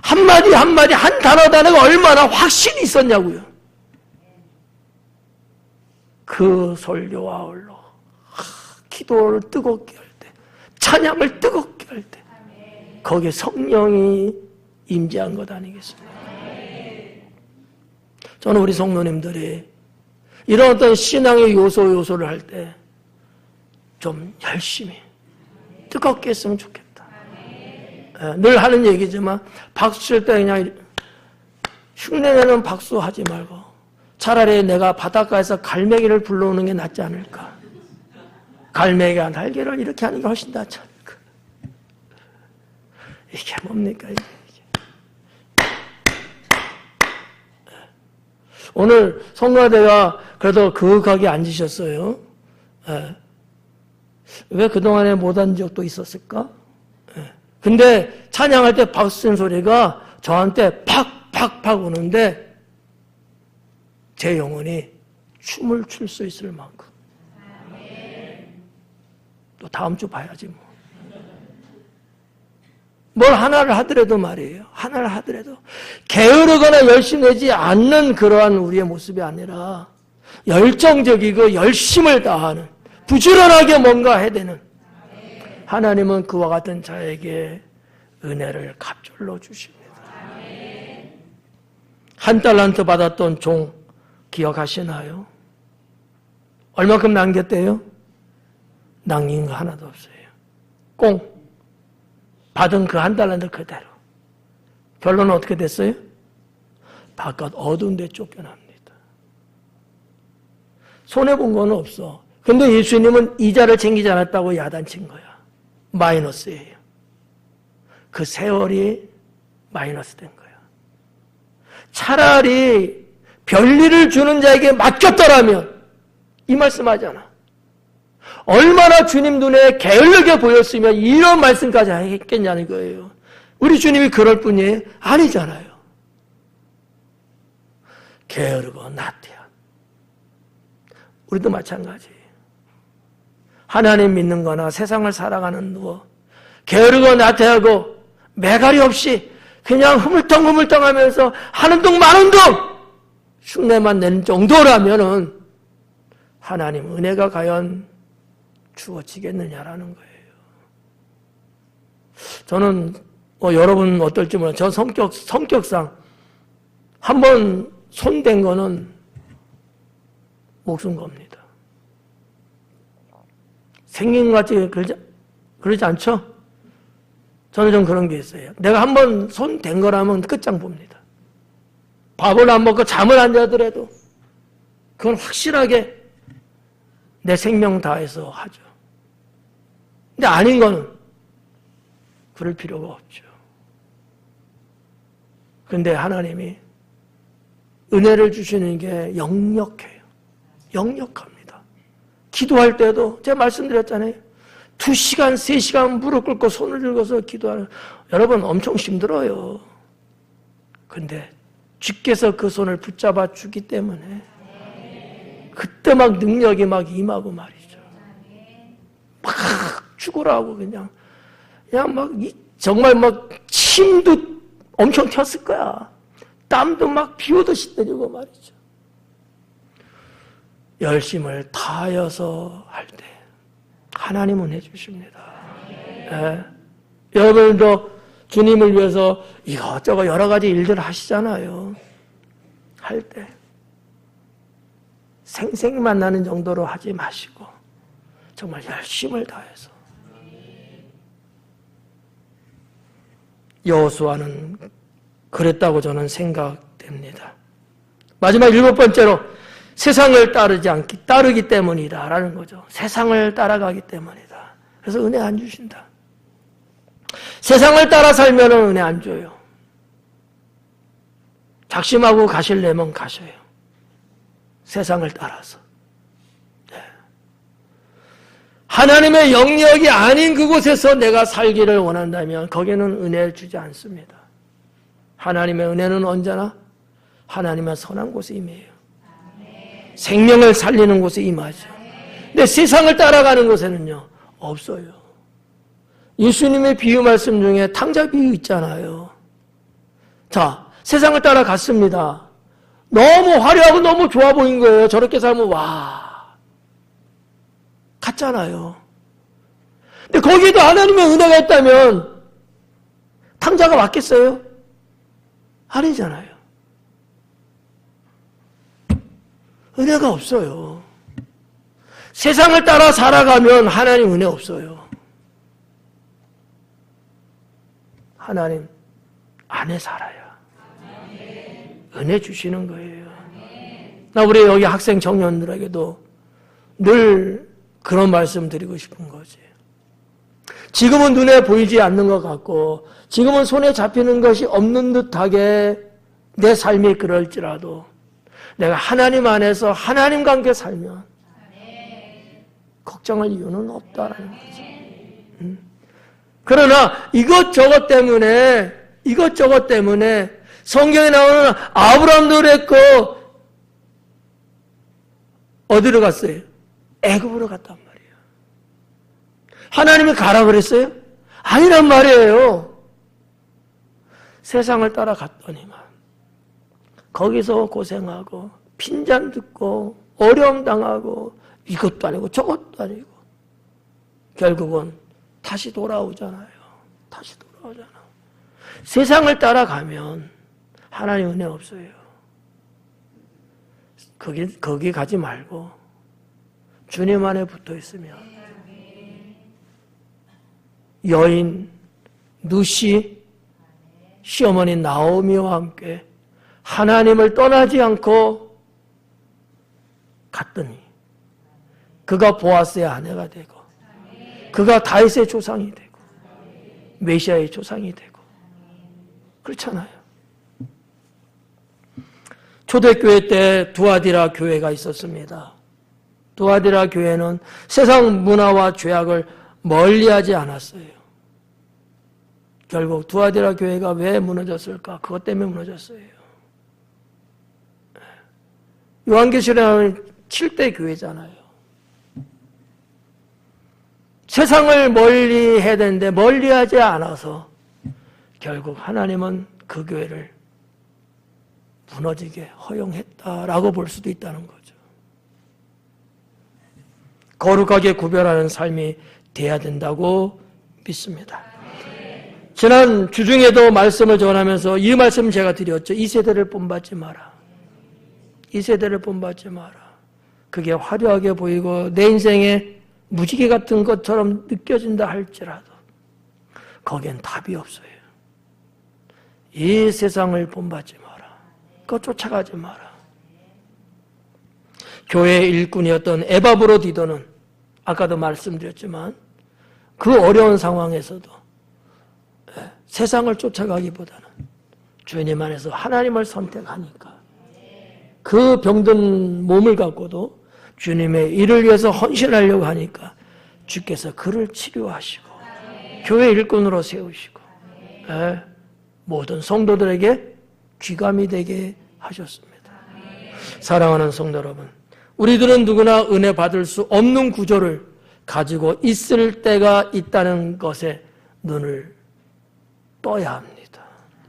한마디 한마디 한 단어 단어가 얼마나 확신이 있었냐고요. 그 설교와 아울러 기도를 뜨겁게 할 때, 찬양을 뜨겁게 할 때, 거기에 성령이 임재한 것 아니겠습니까? 저는 우리 성도님들이 이런 어떤 신앙의 요소를 할 때 좀 열심히 뜨겁게 했으면 좋겠다. 늘 하는 얘기지만 박수 칠 때 그냥 흉내내는 박수 하지 말고 차라리 내가 바닷가에서 갈매기를 불러오는 게 낫지 않을까. 갈매기가 날개를 이렇게 하는 게 훨씬 낫지 않을까. 이게 뭡니까 이게. 오늘 성가대가 그래도 그윽하게 앉으셨어요. 왜 그동안에 못 앉은 적도 있었을까? 근데 찬양할 때 박수 친 소리가 저한테 팍팍팍 오는데 제 영혼이 춤을 출 수 있을 만큼. 또 다음 주 봐야지 뭐. 뭘 하나를 하더라도 말이에요. 하나를 하더라도 게으르거나 열심내지 않는 그러한 우리의 모습이 아니라 열정적이고 열심을 다하는, 부지런하게 뭔가 해야 되는, 하나님은 그와 같은 자에게 은혜를 갑절로 주십니다. 한 달란트 받았던 종 기억하시나요? 얼마큼 남겼대요? 남긴 거 하나도 없어요. 꽁 받은 그 한 달란트 그대로. 결론은 어떻게 됐어요? 바깥 어두운 데 쫓겨납니다. 손해본 건 없어. 근데 예수님은 이자를 챙기지 않았다고 야단친 거야. 마이너스예요. 그 세월이 마이너스 된 거야. 차라리 별일을 주는 자에게 맡겼더라면, 이 말씀 하잖아. 얼마나 주님 눈에 게을르게 보였으면 이런 말씀까지 했겠냐는 거예요. 우리 주님이 그럴 뿐이에요? 아니잖아요. 게으르고 나태한. 우리도 마찬가지예요. 하나님 믿는 거나 세상을 살아가는 누구, 게으르고 나태하고 매가리 없이 그냥 흐물덩흐물덩 하면서 하는 둥 마는 둥 흉내만 내는 정도라면은 하나님 은혜가 과연 주어지겠느냐라는 거예요. 저는 여러분 어떨지 몰라요. 저 성격상 한번 손댄 거는 목숨 겁니다. 생긴 것 같이 그러지 않죠? 저는 좀 그런 게 있어요. 내가 한번 손 댄 거라면 끝장 봅니다. 밥을 안 먹고 잠을 안 자더라도 그건 확실하게 내 생명 다해서 하죠. 근데 아닌 거는 그럴 필요가 없죠. 근데 하나님이 은혜를 주시는 게 역력해요. 역력합니다. 기도할 때도 제가 말씀드렸잖아요. 2시간, 3시간 무릎 꿇고 손을 들고서 기도하는, 여러분 엄청 힘들어요. 근데 주께서 그 손을 붙잡아 주기 때문에 그때 막 능력이 막 임하고 말이죠. 막 죽으라고 그냥 막 정말 막 침도 엄청 튀었을 거야. 땀도 막 비 오듯이 내리고 말이죠. 열심을 다하여서 할 때 하나님은 해주십니다. 네. 여러분도 주님을 위해서 이것저것 여러 가지 일들을 하시잖아요. 할 때 생색만 나는 정도로 하지 마시고 정말 열심을 다해서. 여호수아는 그랬다고 저는 생각됩니다. 마지막 7번째로 세상을 따르기 때문이다 라는 거죠. 세상을 따라가기 때문이다. 그래서 은혜 안 주신다. 세상을 따라 살면 은혜 안 줘요. 작심하고 가시려면 가셔요. 세상을 따라서. 네. 하나님의 영역이 아닌 그곳에서 내가 살기를 원한다면 거기는 은혜를 주지 않습니다. 하나님의 은혜는 언제나 하나님의 선한 곳에 임해요. 생명을 살리는 곳에 임하죠. 근데 세상을 따라가는 곳에는요, 없어요. 예수님의 비유 말씀 중에 탕자 비유 있잖아요. 자, 세상을 따라갔습니다. 너무 화려하고 너무 좋아 보인 거예요. 저렇게 살면 와, 갔잖아요. 근데 거기에도 하나님의 은혜가 있다면 탕자가 왔겠어요? 아니잖아요. 은혜가 없어요. 세상을 따라 살아가면 하나님 은혜 없어요. 하나님 안에 살아야 은혜 주시는 거예요. 나 우리 여기 학생 청년들에게도 늘 그런 말씀 드리고 싶은 거지. 지금은 눈에 보이지 않는 것 같고 지금은 손에 잡히는 것이 없는 듯하게 내 삶이 그럴지라도 내가 하나님 안에서 하나님과 함께 살면 걱정할 이유는 없다라는 거지. 그러나 이것저것 때문에 성경에 나오는 아브라함도 그랬고 어디로 갔어요? 애굽으로 갔단 말이에요. 하나님이 가라 그랬어요? 아니란 말이에요. 세상을 따라갔더니만 거기서 고생하고 핀잔 듣고 어려움 당하고 이것도 아니고 저것도 아니고 결국은 다시 돌아오잖아요. 다시 돌아오잖아. 세상을 따라가면 하나님 은혜 없어요. 거기 가지 말고 주님 안에 붙어 있으면 여인 누시 시어머니 나오미와 함께 하나님을 떠나지 않고 갔더니 그가 보아스의 아내가 되고 그가 다윗의 조상이 되고 메시아의 조상이 되고 그렇잖아요. 초대교회 때 두아디라 교회가 있었습니다. 두아디라 교회는 세상 문화와 죄악을 멀리하지 않았어요. 결국 두아디라 교회가 왜 무너졌을까? 그것 때문에 무너졌어요. 요한계시록은 7대 교회잖아요. 세상을 멀리 해야 되는데 멀리하지 않아서 결국 하나님은 그 교회를 무너지게 허용했다라고 볼 수도 있다는 거죠. 거룩하게 구별하는 삶이 돼야 된다고 믿습니다. 지난 주중에도 말씀을 전하면서 이 말씀 제가 드렸죠. 이 세대를 본받지 마라. 이 세대를 본받지 마라. 그게 화려하게 보이고 내 인생에 무지개 같은 것처럼 느껴진다 할지라도 거기엔 답이 없어요. 이 세상을 본받지 마라. 그거 쫓아가지 마라. 교회의 일꾼이었던 에바브로디도는 아까도 말씀드렸지만 그 어려운 상황에서도 세상을 쫓아가기보다는 주님 안에서 하나님을 선택하니까 그 병든 몸을 갖고도 주님의 일을 위해서 헌신하려고 하니까 주께서 그를 치료하시고 교회 일꾼으로 세우시고 모든 성도들에게 귀감이 되게 하셨습니다. 사랑하는 성도 여러분, 우리들은 누구나 은혜 받을 수 없는 구조를 가지고 있을 때가 있다는 것에 눈을 떠야 합니다.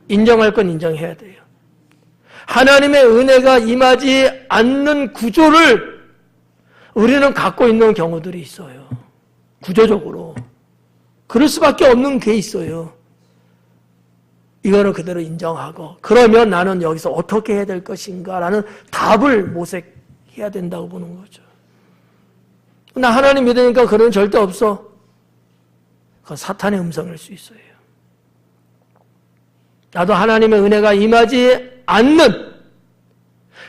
인정할 건 인정해야 돼요. 하나님의 은혜가 임하지 않는 구조를 우리는 갖고 있는 경우들이 있어요. 구조적으로. 그럴 수밖에 없는 게 있어요. 이거는 그대로 인정하고, 그러면 나는 여기서 어떻게 해야 될 것인가 라는 답을 모색해야 된다고 보는 거죠. 나 하나님 믿으니까 그런 절대 없어. 그건 사탄의 음성일 수 있어요. 나도 하나님의 은혜가 임하지 않는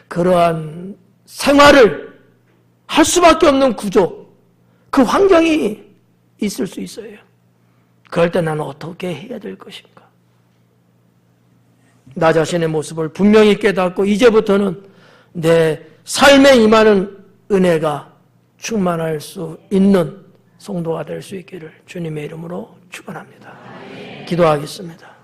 그러한 생활을 할 수밖에 없는 구조, 그 환경이 있을 수 있어요. 그럴 때 나는 어떻게 해야 될 것인가? 나 자신의 모습을 분명히 깨닫고 이제부터는 내 삶에 임하는 은혜가 충만할 수 있는 성도가 될 수 있기를 주님의 이름으로 축원합니다. 기도하겠습니다.